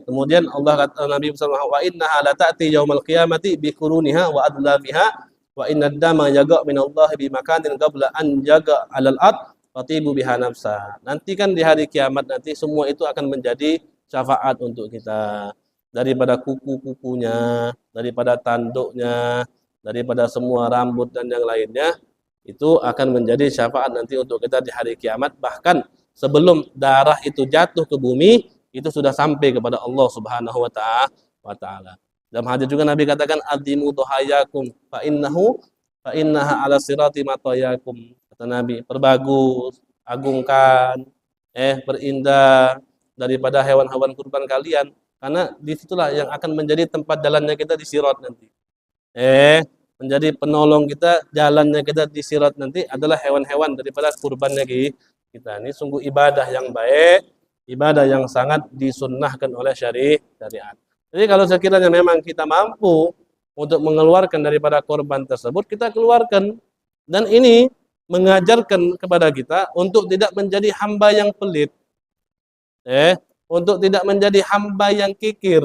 A: Kemudian Allah kata Nabi sallallahu alaihi wasallam wa innaha la ta'ti yaumal qiyamati bi quruniha wa adlamiha wa inna dama yaqa min Allah bi makanin qabla an yaqa 'alal ard fatibu biha nafsa. Nanti kan di hari kiamat nanti semua itu akan menjadi syafaat untuk kita, daripada kuku-kukunya, daripada tanduknya, daripada semua rambut dan yang lainnya, itu akan menjadi syafaat nanti untuk kita di hari kiamat. Bahkan sebelum darah itu jatuh ke bumi, itu sudah sampai kepada Allah Subhanahu wa taala. Dalam hadis juga Nabi katakan adzimu dhahayakum fa innaha ala sirati matayakum. Kata Nabi, perbagus, agungkan, berindah daripada hewan-hewan kurban kalian, karena disitulah yang akan menjadi tempat jalannya kita di sirat nanti. Menjadi penolong kita, jalannya kita di sirat nanti adalah hewan-hewan daripada kurbannya kita. Ini sungguh ibadah yang baik, ibadah yang sangat disunnahkan oleh syariat. Jadi kalau sekiranya memang kita mampu untuk mengeluarkan daripada korban tersebut, kita keluarkan. Dan ini mengajarkan kepada kita untuk tidak menjadi hamba yang pelit, untuk tidak menjadi hamba yang kikir,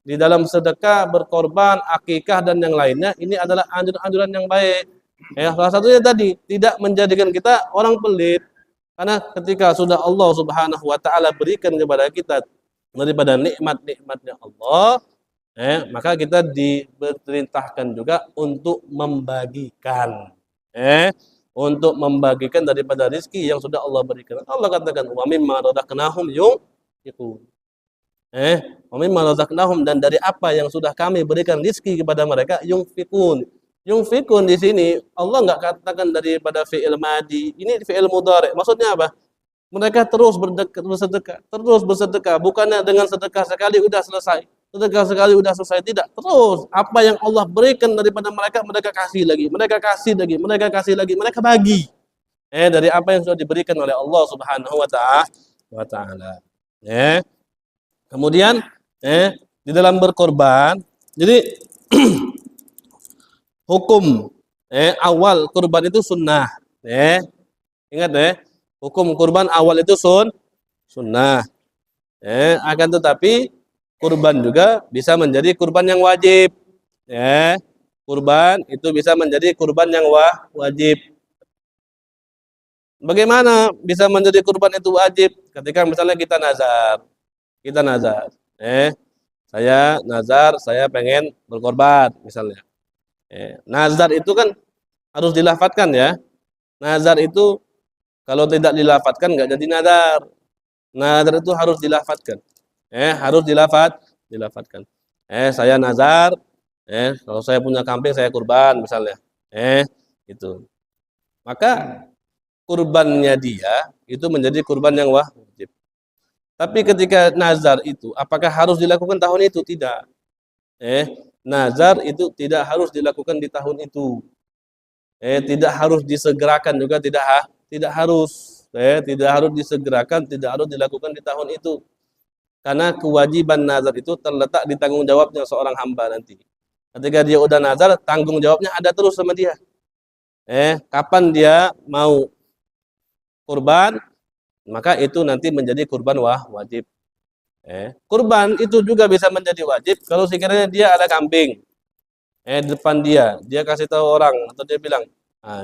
A: di dalam sedekah, berkorban, akikah dan yang lainnya. Ini adalah anjuran-anjuran yang baik. Salah satunya tadi, tidak menjadikan kita orang pelit. Karena ketika sudah Allah Subhanahu wa taala berikan kepada kita daripada nikmat-nikmatnya Allah, maka kita diperintahkan juga untuk membagikan. Untuk membagikan daripada rezeki yang sudah Allah berikan. Allah katakan, "Wa mimma razaqnahum yunfiqun." Wa mimma razaqnahum, dan dari apa yang sudah kami berikan rezeki kepada mereka, yunfiqun. Yunfiqun di sini Allah enggak katakan daripada fi'il madi, ini fi'il mudhari'. Maksudnya apa? Mereka terus bersedekah, bukannya dengan sedekah sekali udah selesai. Sedekah sekali udah selesai, tidak. Terus apa yang Allah berikan daripada mereka, mereka kasih lagi, mereka kasih lagi, mereka bagi. Dari apa yang sudah diberikan oleh Allah Subhanahu wa taala. Kemudian di dalam berkorban, jadi hukum awal kurban itu sunnah. Ingat hukum kurban awal itu sunnah. Akan tetapi kurban juga bisa menjadi kurban yang wajib. Kurban itu bisa menjadi kurban yang wajib. Bagaimana bisa menjadi kurban itu wajib? Ketika misalnya kita nazar. Saya nazar, saya pengen berkorban misalnya. Nazar itu kan harus dilafadzkan ya. Nazar itu Kalau tidak dilafatkan nggak jadi nazar. Nazar itu harus dilafatkan. Harus dilafatkan. Saya nazar, kalau saya punya kambing saya kurban misalnya. Itu. Maka kurbannya dia itu menjadi kurban yang wajib. Tapi ketika nazar itu, apakah harus dilakukan tahun itu? Tidak. Nazar itu tidak harus dilakukan di tahun itu. Tidak harus disegerakan juga, tidak harus. Tidak harus disegerakan, tidak harus dilakukan di tahun itu. Karena kewajiban nazar itu terletak di tanggung jawabnya seorang hamba nanti. Ketika dia udah nazar, tanggung jawabnya ada terus sama dia. Kapan dia mau kurban, maka itu nanti menjadi kurban wajib. Kurban itu juga bisa menjadi wajib kalau sekiranya dia ada kambing. Depan dia kasih tahu orang atau dia bilang,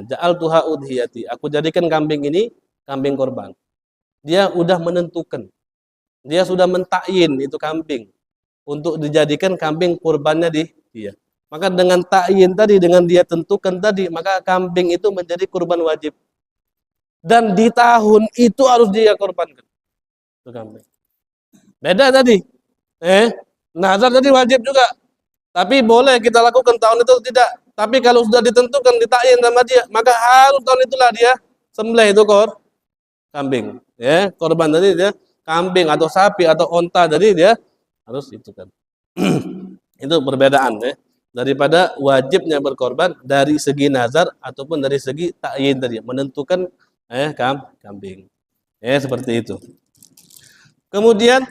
A: ja'al tuha udhiyati, aku jadikan kambing ini kambing kurban. Dia udah menentukan, dia sudah mentakyin itu kambing untuk dijadikan kambing kurbannya dia. Maka dengan takyin tadi, dengan dia tentukan tadi, maka kambing itu menjadi kurban wajib. Dan di tahun itu harus dia korbankan itu kambing. Beda tadi. Nazar tadi wajib juga. Tapi boleh kita lakukan tahun itu tidak. Tapi kalau sudah ditentukan, ditakyin sama dia, maka harus tahun itulah dia sembelih itu kambing. Korban tadi dia kambing atau sapi atau onta tadi dia harus itu kan. Itu perbedaan daripada wajibnya berkorban dari segi nazar ataupun dari segi takyin tadi, menentukan kambing. Seperti itu. Kemudian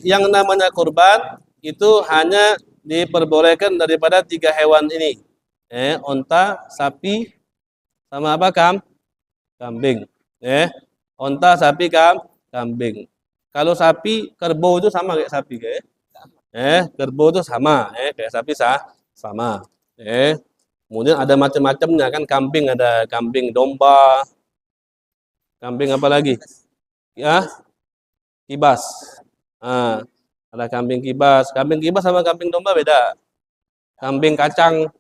A: yang namanya kurban itu hanya diperbolehkan daripada 3 hewan ini. Onta, sapi, sama apa? Kambing. Onta, sapi, kambing. Kalau sapi, kerbau itu sama kayak sapi kayak. Kerbau itu sama, kayak sapi sama. Kemudian ada macam-macamnya kan, kambing ada kambing domba. Kambing apa lagi? Kibas. Ada kambing kibas. Kambing kibas sama kambing domba beda. Kambing kacang.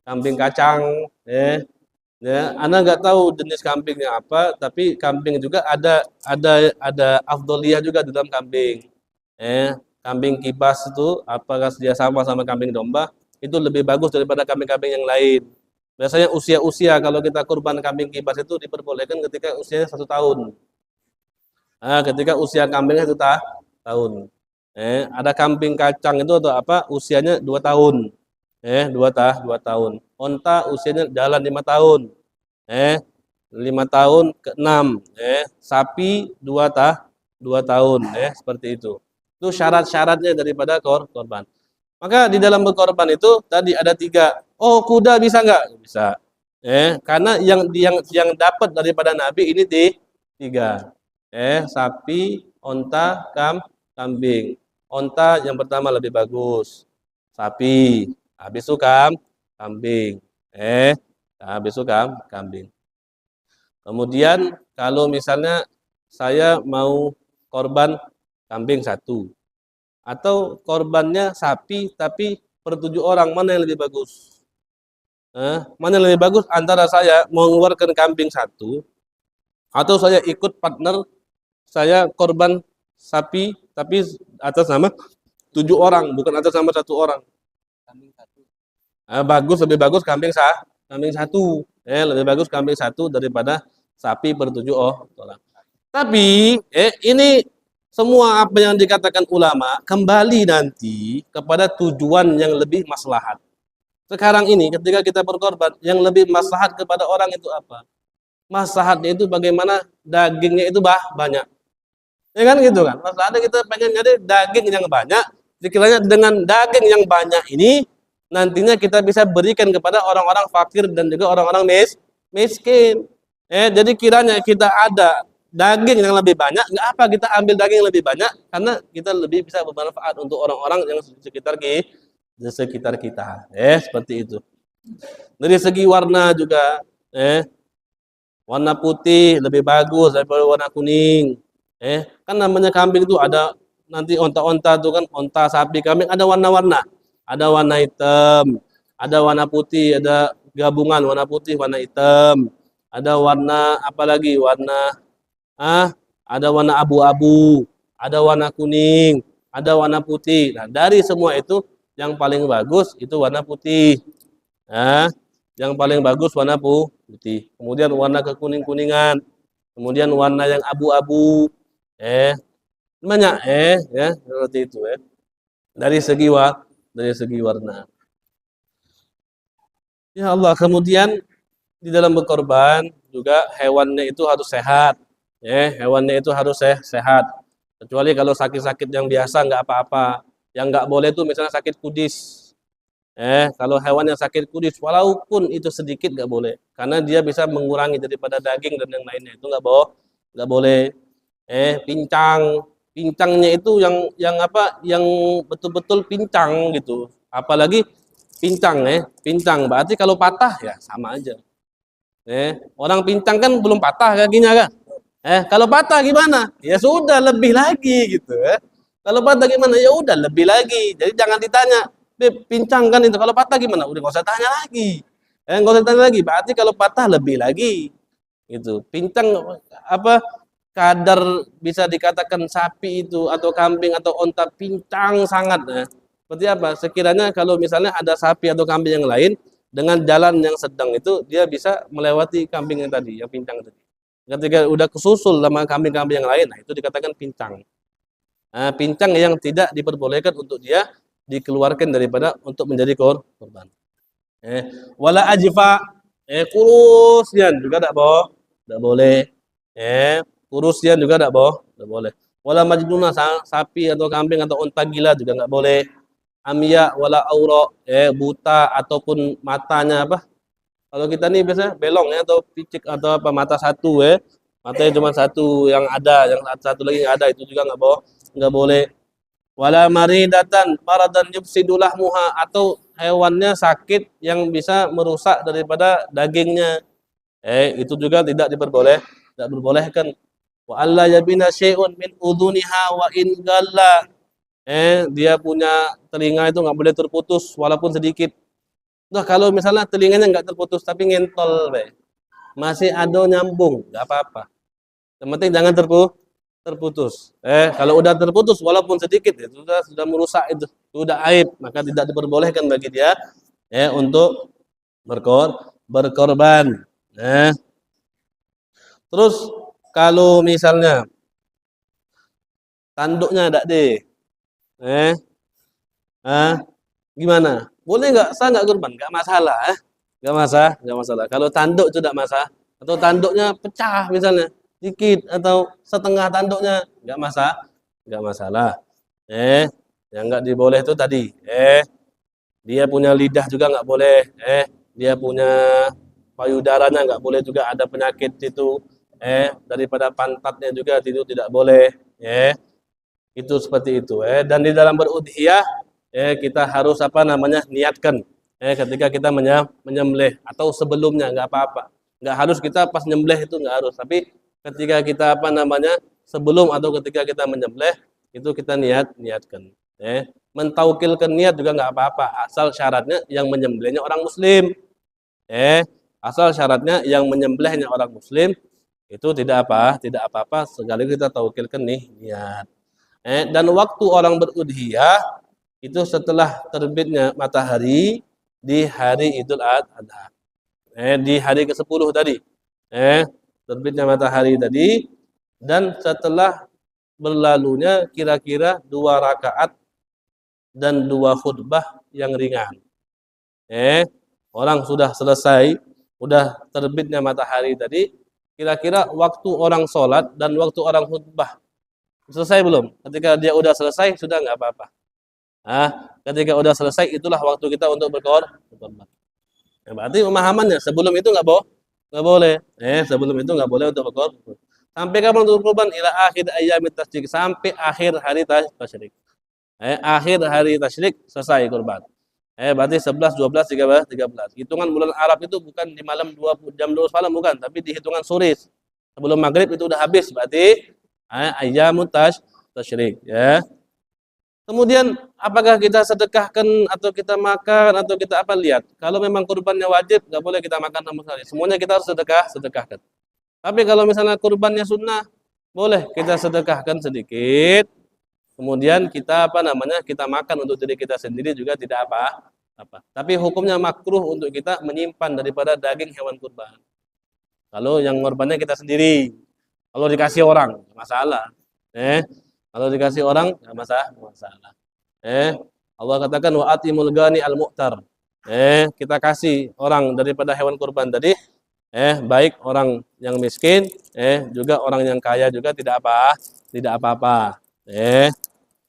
A: Kambing kacang. Anda nggak tahu jenis kambingnya apa, tapi kambing juga ada afdoliyah juga di dalam kambing. Kambing kibas itu apakah dia sama kambing domba, itu lebih bagus daripada kambing-kambing yang lain. Biasanya usia-usia kalau kita kurban kambing kibas itu diperbolehkan ketika usianya 1 tahun. Ketika usia kambingnya 1 tahun. Ada kambing kacang itu atau apa? Usianya 2 tahun. 2 tahun. Onta usianya jalan 5 tahun. 5 tahun ke 6. Sapi 2 tahun. Seperti itu. Itu syarat-syaratnya daripada korban. Maka di dalam berkorban itu tadi ada 3. Oh, kuda bisa nggak? Bisa. Karena yang dapat daripada Nabi ini 3. Sapi, onta, kambing. Onta yang pertama lebih bagus. Sapi, habis itu kambing. Habis itu kambing. Kemudian kalau misalnya saya mau korban kambing 1 atau korbannya sapi tapi per 7 orang, mana yang lebih bagus? Mana yang lebih bagus antara saya mengeluarkan kambing 1 atau saya ikut partner, saya korban sapi tapi atas nama 7 orang, bukan atas nama 1 orang. Kambing 1. Lebih bagus kambing 1. Lebih bagus kambing 1 daripada sapi per 7 orang. Tapi ini semua apa yang dikatakan ulama kembali nanti kepada tujuan yang lebih maslahat. Sekarang ini ketika kita berkorban, yang lebih maslahat kepada orang itu apa? Maslahatnya itu bagaimana dagingnya itu banyak. Ya kan gitu kan? Masalahnya kita pengen nyari daging yang banyak. Dikiranya dengan daging yang banyak ini nantinya kita bisa berikan kepada orang-orang fakir dan juga orang-orang miskin. Jadi kiranya kita ada daging yang lebih banyak, nggak apa kita ambil daging yang lebih banyak karena kita lebih bisa bermanfaat untuk orang-orang yang di sekitar kita. Seperti itu. Dari segi warna juga, warna putih lebih bagus daripada warna kuning. Kan namanya kambing itu ada nanti onta-onta itu kan, onta, sapi, kambing ada warna-warna. Ada warna hitam, ada warna putih, ada gabungan warna putih, warna hitam. ada warna apa lagi? Ada warna abu-abu, ada warna kuning, ada warna putih. Nah, dari semua itu yang paling bagus itu warna putih. Nah, yang paling bagus warna putih. Kemudian warna kekuning-kuningan, kemudian warna yang abu-abu. Banyak ya, seperti itu ya. Dari segi warna. Ya Allah, kemudian di dalam berkorban juga hewannya itu harus sehat. Hewannya itu harus sehat. Kecuali kalau sakit-sakit yang biasa nggak apa-apa. Yang nggak boleh itu misalnya sakit kudis. Kalau hewan yang sakit kudis, walaupun itu sedikit nggak boleh, karena dia bisa mengurangi daripada daging dan yang lainnya itu nggak boleh. Pincangnya itu yang apa, yang betul-betul pincang gitu. Apalagi pincang berarti kalau patah ya sama aja. Orang pincang kan belum patah kakinya kan. Kalau patah gimana? Ya sudah lebih lagi gitu. Kalau patah gimana? Ya udah lebih lagi. Jadi jangan ditanya, Beb, pincang kan itu. Kalau patah gimana? Udah nggak usah tanya lagi. Nggak usah tanya lagi. Berarti kalau patah lebih lagi. Gitu. Pincang apa? Kadar bisa dikatakan sapi itu atau kambing atau onta pincang sangat. Seperti apa? Sekiranya kalau misalnya ada sapi atau kambing yang lain dengan jalan yang sedang itu dia bisa melewati kambing yang tadi, yang pincang tadi. Ketika udah kesusul sama kambing-kambing yang lain, nah itu dikatakan pincang. Pincang yang tidak diperbolehkan untuk dia dikeluarkan daripada untuk menjadi korban. Wala ajfa, kurusnya juga tidak boleh. Kurusnya juga tidak boleh. Wala majnuna, sapi atau kambing atau unta gila juga nggak boleh. Amya wala aura, buta ataupun matanya apa? Kalau kita nih biasanya belong ya atau picik atau apa mata satu matanya cuma satu yang ada, yang satu lagi yang ada itu juga nggak boleh. Wala maridatan maradan yufsidulah muha, atau hewannya sakit yang bisa merusak daripada dagingnya. Itu juga tidak diperbolehkan. Wa alla yabina syai'un min udhuniha wa in galla. Dia punya telinga itu nggak boleh terputus walaupun sedikit. Nah, kalau misalnya telinganya nggak terputus tapi ngentol, masih ada nyambung, nggak apa-apa. Yang penting jangan terputus. Kalau udah terputus walaupun sedikit, itu sudah merusak itu sudah aib, maka tidak diperbolehkan bagi dia untuk berkorban. Terus kalau misalnya tanduknya ada deh, gimana? Boleh nggak? Sah nggak kurban? Nggak masalah, nggak masalah. Kalau tanduk itu tidak masalah. Atau tanduknya pecah misalnya, dikit atau setengah tanduknya, nggak masalah. Yang nggak diboleh itu tadi, dia punya lidah juga nggak boleh, dia punya payudaranya nggak boleh juga ada penyakit itu, daripada pantatnya juga itu tidak boleh, itu seperti itu, dan di dalam berudhiyah kita harus apa namanya niatkan ketika kita menyembelih atau sebelumnya nggak apa-apa, nggak harus kita pas nyembelih itu nggak harus, tapi ketika kita apa namanya sebelum atau ketika kita menyembelih itu kita niatkan, mentaukilkan niat juga nggak apa-apa, asal syaratnya yang menyembelihnya orang muslim, asal syaratnya yang menyembelihnya orang muslim itu tidak apa-apa sekali kita taukilkan niat. Dan waktu orang berudhiyah itu setelah terbitnya matahari di hari Idul Adha. Di hari ke-10 tadi. Terbitnya matahari tadi dan setelah berlalunya kira-kira 2 rakaat dan 2 khutbah yang ringan. Orang sudah selesai, sudah terbitnya matahari tadi, kira-kira waktu orang sholat dan waktu orang khutbah selesai belum? Ketika dia udah selesai sudah nggak apa-apa. Ketika udah selesai itulah waktu kita untuk berkorban. Berarti pemahamannya sebelum itu nggak boleh. Sebelum itu nggak boleh untuk berkorban. Sampai kapan untuk berkorban? Ila akhir ayyamit tasyrik, sampai akhir hari tasyrik. Akhir hari tasyrik selesai kurban. Berarti 11, 12, 13. Hitungan bulan Arab itu bukan di malam 20 jam 12 malam bukan, tapi di hitungan sore. Sebelum maghrib itu udah habis, berarti ayyamut tasyrik ya. Kemudian apakah kita sedekahkan atau kita makan atau kita apa, lihat. Kalau memang kurbannya wajib, nggak boleh kita makan sama sekali. Semuanya kita harus sedekahkan. Tapi kalau misalnya kurbannya sunnah, boleh kita sedekahkan sedikit. Kemudian kita apa namanya, kita makan untuk diri kita sendiri juga tidak apa. Tapi hukumnya makruh untuk kita menyimpan daripada daging hewan kurban. Kalau yang korbannya kita sendiri, kalau dikasih orang masalah. Kalau dikasih orang nggak masalah. Allah katakan wa atimul gani al mu'tar. Kita kasih orang daripada hewan kurban tadi. Baik orang yang miskin, juga orang yang kaya juga tidak apa-apa.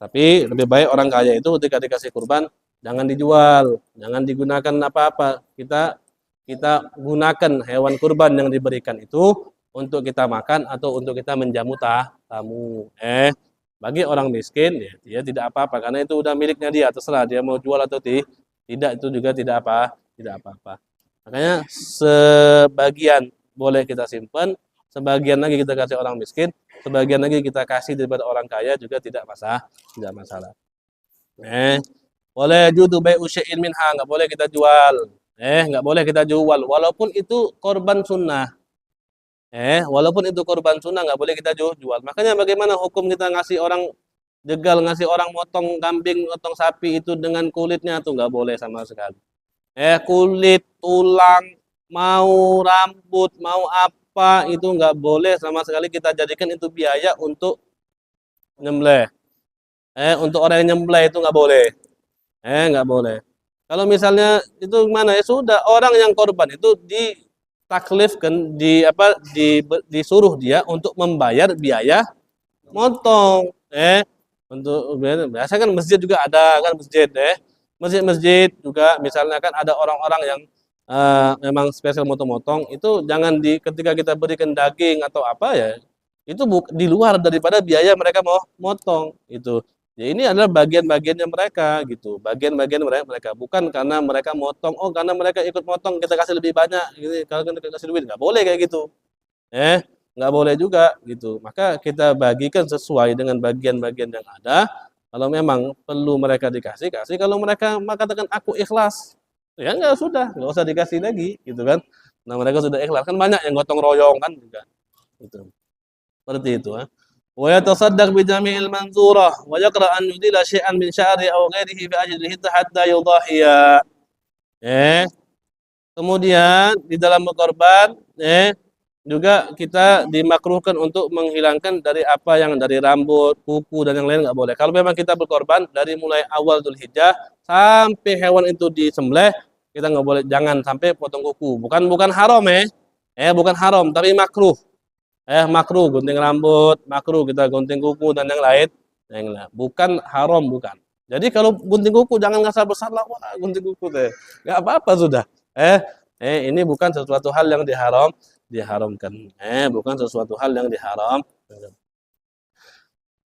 A: Tapi lebih baik orang kaya itu ketika dikasih kurban jangan dijual, jangan digunakan apa-apa. Kita gunakan hewan kurban yang diberikan itu untuk kita makan atau untuk kita menjamu tamu. Bagi orang miskin ya, dia tidak apa-apa karena itu udah miliknya dia, terserah dia mau jual atau tidak, itu juga tidak apa-apa. Makanya sebagian boleh kita simpan, sebagian lagi kita kasih orang miskin, sebagian lagi kita kasih daripada orang kaya juga tidak masalah. Boleh judu bai'u syai'in minha, enggak boleh kita jual. Enggak boleh kita jual walaupun itu korban sunnah. Walaupun itu korban sunnah enggak boleh kita jual. Makanya bagaimana hukum kita ngasih orang jegal, ngasih orang motong kambing, motong sapi itu dengan kulitnya tuh enggak boleh sama sekali. Kulit, tulang, mau rambut, mau apa itu enggak boleh sama sekali kita jadikan itu biaya untuk nyembelih. Untuk orang yang nyembelih itu enggak boleh. Enggak boleh. Kalau misalnya itu gimana ya, sudah orang yang korban itu ditaklifkan, disuruh dia untuk membayar biaya motong. Untuk biasa kan masjid juga ada kan, masjid juga misalnya kan ada orang-orang yang memang spesial motong-motong, itu jangan ketika kita berikan daging atau apa ya, itu di luar daripada biaya mereka mau motong itu. Ya ini adalah bagian-bagiannya mereka gitu, bagian-bagian mereka, bukan karena mereka motong, karena mereka ikut motong kita kasih lebih banyak, gitu. Kalau kita kasih duit nggak boleh kayak gitu, nggak boleh juga gitu. Maka kita bagikan sesuai dengan bagian-bagian yang ada. Kalau memang perlu mereka kasih. Kalau mereka mengatakan aku ikhlas, ya nggak usah dikasih lagi, gitu kan. Nah mereka sudah ikhlas, kan banyak yang gotong royong kan juga, gitu. Seperti itu. Wa yatasaddaq bi jami'il manzurah wa yaqra an yudila syai'an min sya'ri aw ghairihi bi ajlihi hatta yudahiya. Kemudian di dalam berkorban, juga kita dimakruhkan untuk menghilangkan dari apa yang dari rambut, kuku dan yang lain nggak boleh. Kalau memang kita berkorban dari mulai awal Dzulhijjah sampai hewan itu disembelih, kita nggak boleh, jangan sampai potong kuku. Bukan haram bukan haram, tapi makruh. Makruh gunting rambut, makruh kita gunting kuku dan yang lain. Bukan haram, bukan. Jadi kalau gunting kuku jangan ngasal bersalah, wah gunting kuku deh. Nggak apa-apa sudah. Ini bukan sesuatu hal yang diharamkan. Bukan sesuatu hal yang diharam.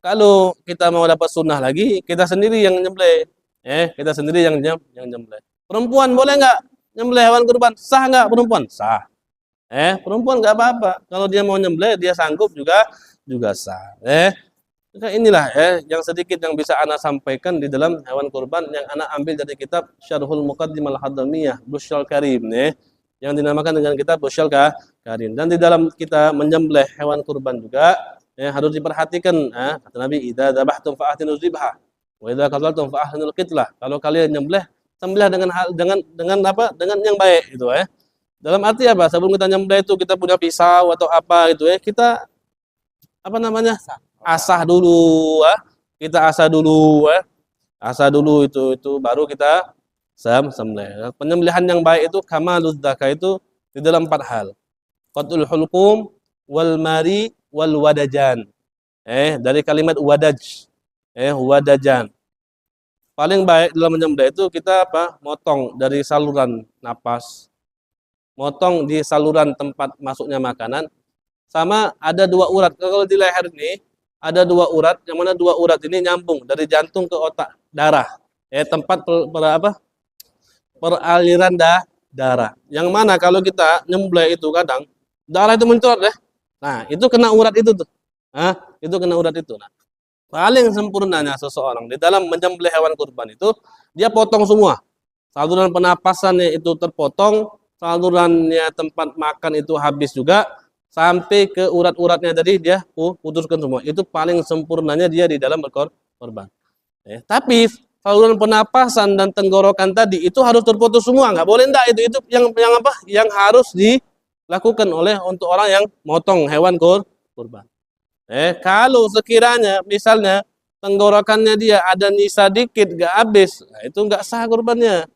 A: Kalau kita mau dapat sunnah lagi, kita sendiri yang nyembelih. Kita sendiri yang nyembelih. Perempuan boleh nggak nyembelih hewan kurban? Sah nggak perempuan? Sah. Perempuan nggak apa-apa. Kalau dia mau nyembelih, dia sanggup juga sah. Maka inilah yang sedikit yang bisa ana sampaikan di dalam hewan kurban yang ana ambil dari kitab Syarhul Muqaddimah Al-Hadamiyah Busyal Karim yang dinamakan dengan kitab Busyal Karim. Dan di dalam kita menyembelih hewan kurban juga harus diperhatikan, kata Nabi, idza dzabhtum fa ahsinu dzibha wa idza qataltum fa ahsinul qitlah. Kalau kalian nyembelih, sembelih dengan apa? Dengan yang baik itu Dalam arti apa? Sebelum kita nyembelih itu kita punya pisau atau apa gitu kita apa namanya? Asah dulu, kita asah dulu, asah dulu itu baru kita sembelih. Penyembelihan yang baik itu kamaluz zakah itu di dalam 4 hal. Qatul hulqum wal mari wal wadajan. Dari kalimat wadaj. Wadajan. Paling baik dalam menyembelih itu kita motong dari saluran napas. Motong di saluran tempat masuknya makanan, sama ada 2 urat. Kalau di leher ini ada 2 urat, yang mana 2 urat ini nyambung dari jantung ke otak, darah. Tempat peraliran darah. Yang mana kalau kita nyembelih itu kadang darah itu mencurah Nah, itu kena urat itu tuh. Itu kena urat itu. Nah, Paling sempurnanya seseorang di dalam menyembelih hewan kurban itu dia potong semua. Saluran penapasannya itu terpotong, salurannya tempat makan itu habis juga, sampai ke urat-uratnya tadi dia putuskan semua. Itu paling sempurnanya dia di dalam berkorban. Tapi saluran penapasan dan tenggorokan tadi itu harus terputus semua, nggak boleh enggak itu yang apa? Yang harus dilakukan oleh untuk orang yang motong hewan kurban. Kalau sekiranya misalnya tenggorokannya dia ada nyisa dikit, nggak habis, nah itu nggak sah kurbannya.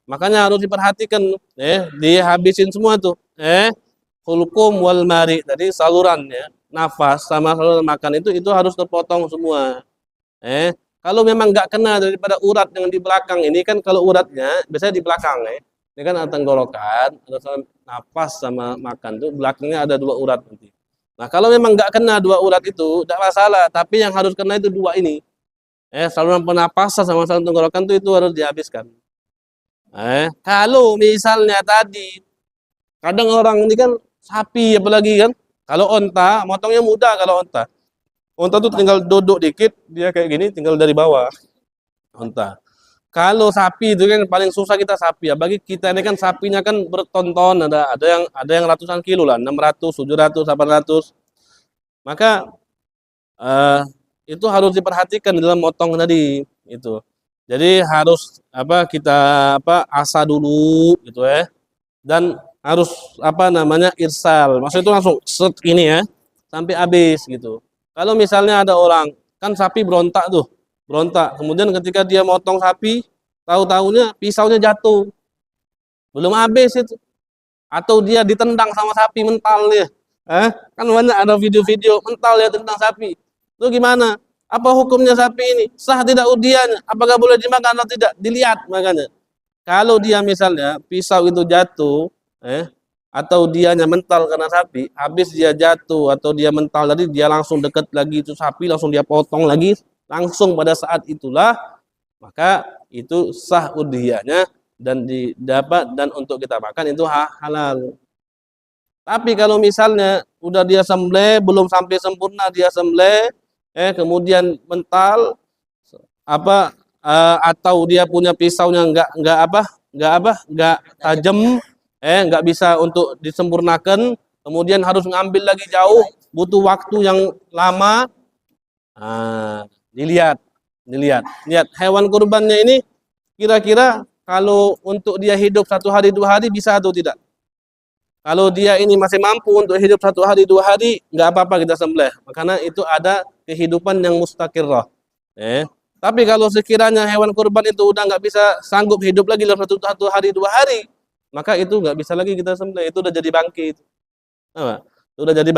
A: Makanya harus diperhatikan, dihabisin semua tuh. Hulkum wal mari, tadi salurannya, nafas sama saluran makan itu harus terpotong semua. Kalau memang nggak kena daripada urat yang di belakang ini kan, kalau uratnya biasanya di belakang ini kan ada tenggorokan, ada nafas sama makan tuh belakangnya ada 2 urat nanti. Nah kalau memang nggak kena 2 urat itu tidak masalah, tapi yang harus kena itu 2 ini. Saluran penapasan sama saluran tenggorokan itu harus dihabiskan. Kalau misalnya tadi, kadang orang ini kan sapi apalagi kan, kalau onta, motongnya mudah kalau onta. Onta tuh tinggal duduk dikit, dia kayak gini, tinggal dari bawah. Onta. Kalau sapi itu kan paling susah kita sapi ya. Bagi kita ini kan sapinya kan bertonton, ada yang ratusan kilo lah, 600, 700, 800. Maka itu harus diperhatikan dalam motong tadi itu. Jadi harus kita asa dulu gitu dan harus irsal. Maksudnya itu langsung set ini sampai habis gitu. Kalau misalnya ada orang kan sapi berontak tuh, berontak. Kemudian ketika dia motong sapi, tahu-tahunya pisaunya jatuh, belum habis itu, atau dia ditendang sama sapi mental dia. Kan banyak ada video-video mental ya tentang sapi. Itu gimana? Apa hukumnya sapi ini? Sah tidak udiannya? Apakah boleh dimakan atau tidak? Dilihat makanya. Kalau dia misalnya pisau itu jatuh, atau dianya mental karena sapi, habis dia jatuh atau dia mental tadi, dia langsung dekat lagi itu sapi, langsung dia potong lagi, langsung pada saat itulah, maka itu sah udhiyahnya dan didapat dan untuk kita makan itu halal. Tapi kalau misalnya udah dia sembelih, belum sampai sempurna dia sembelih, kemudian mental atau dia punya pisaunya nggak tajam, nggak bisa untuk disempurnakan, kemudian harus ngambil lagi jauh, butuh waktu yang lama. Dilihat lihat hewan kurbannya ini kira-kira kalau untuk dia hidup 1 hari 2 hari bisa atau tidak. Kalau dia ini masih mampu untuk hidup 1 hari 2 hari, nggak apa-apa kita sembelih. Karena itu ada kehidupan yang mustaqirrah. Tapi kalau sekiranya hewan kurban itu udah nggak bisa sanggup hidup lagi dalam 1 hari 2 hari, maka itu nggak bisa lagi kita sembelih. Itu udah jadi bangkit. Itu udah jadi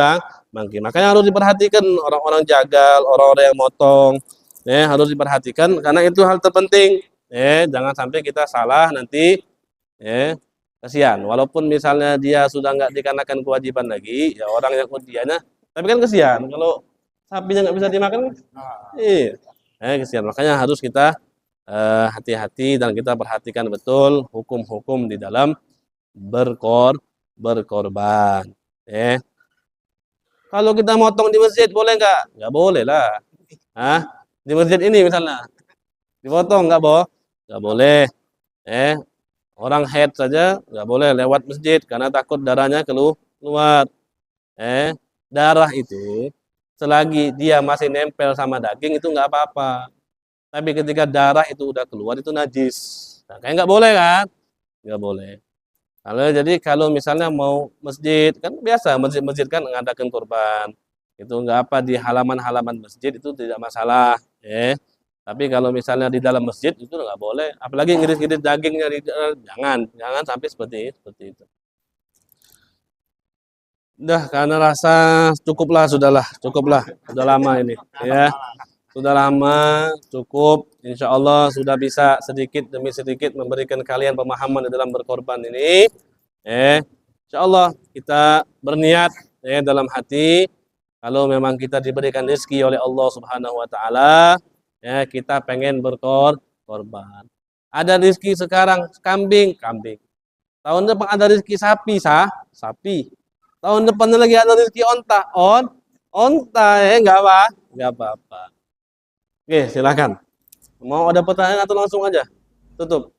A: bangkit. Makanya harus diperhatikan orang-orang jagal, orang-orang yang motong. Harus diperhatikan karena itu hal terpenting. Jangan sampai kita salah nanti. Kasihan, walaupun misalnya dia sudah nggak dikenakan kewajiban lagi, ya orang yang udianya, tapi kan kasihan kalau sapinya nggak bisa dimakan, kasihan. Makanya harus kita hati-hati dan kita perhatikan betul hukum-hukum di dalam berkorban. Kalau kita motong di masjid boleh nggak? Nggak boleh lah. Di masjid ini misalnya dipotong nggak boleh. Orang haid saja nggak boleh lewat masjid karena takut darahnya keluar. Darah itu selagi dia masih nempel sama daging itu nggak apa-apa. Tapi ketika darah itu udah keluar itu najis. Nah, kayak nggak boleh kan? Nggak boleh. Kalau misalnya mau masjid kan biasa masjid-masjid kan mengadakan kurban. Itu nggak apa di halaman-halaman masjid itu tidak masalah. Tapi kalau misalnya di dalam masjid itu nggak boleh, apalagi ngiris-ngiris dagingnya jangan sampai seperti itu. Udah karena rasa cukuplah, sudah lama ini ya. Sudah lama, cukup. Insya Allah sudah bisa sedikit demi sedikit memberikan kalian pemahaman di dalam berkorban ini. Insya Allah kita berniat dalam hati, kalau memang kita diberikan rezeki oleh Allah Subhanahu Wa Taala, kita pengen berkorban. Ada rezeki sekarang kambing. Tahun depan ada rezeki sapi. Tahun depannya lagi ada rezeki onta, onta, nggak nggak apa-apa. Oke, silakan. Mau ada pertanyaan atau langsung aja? Tutup.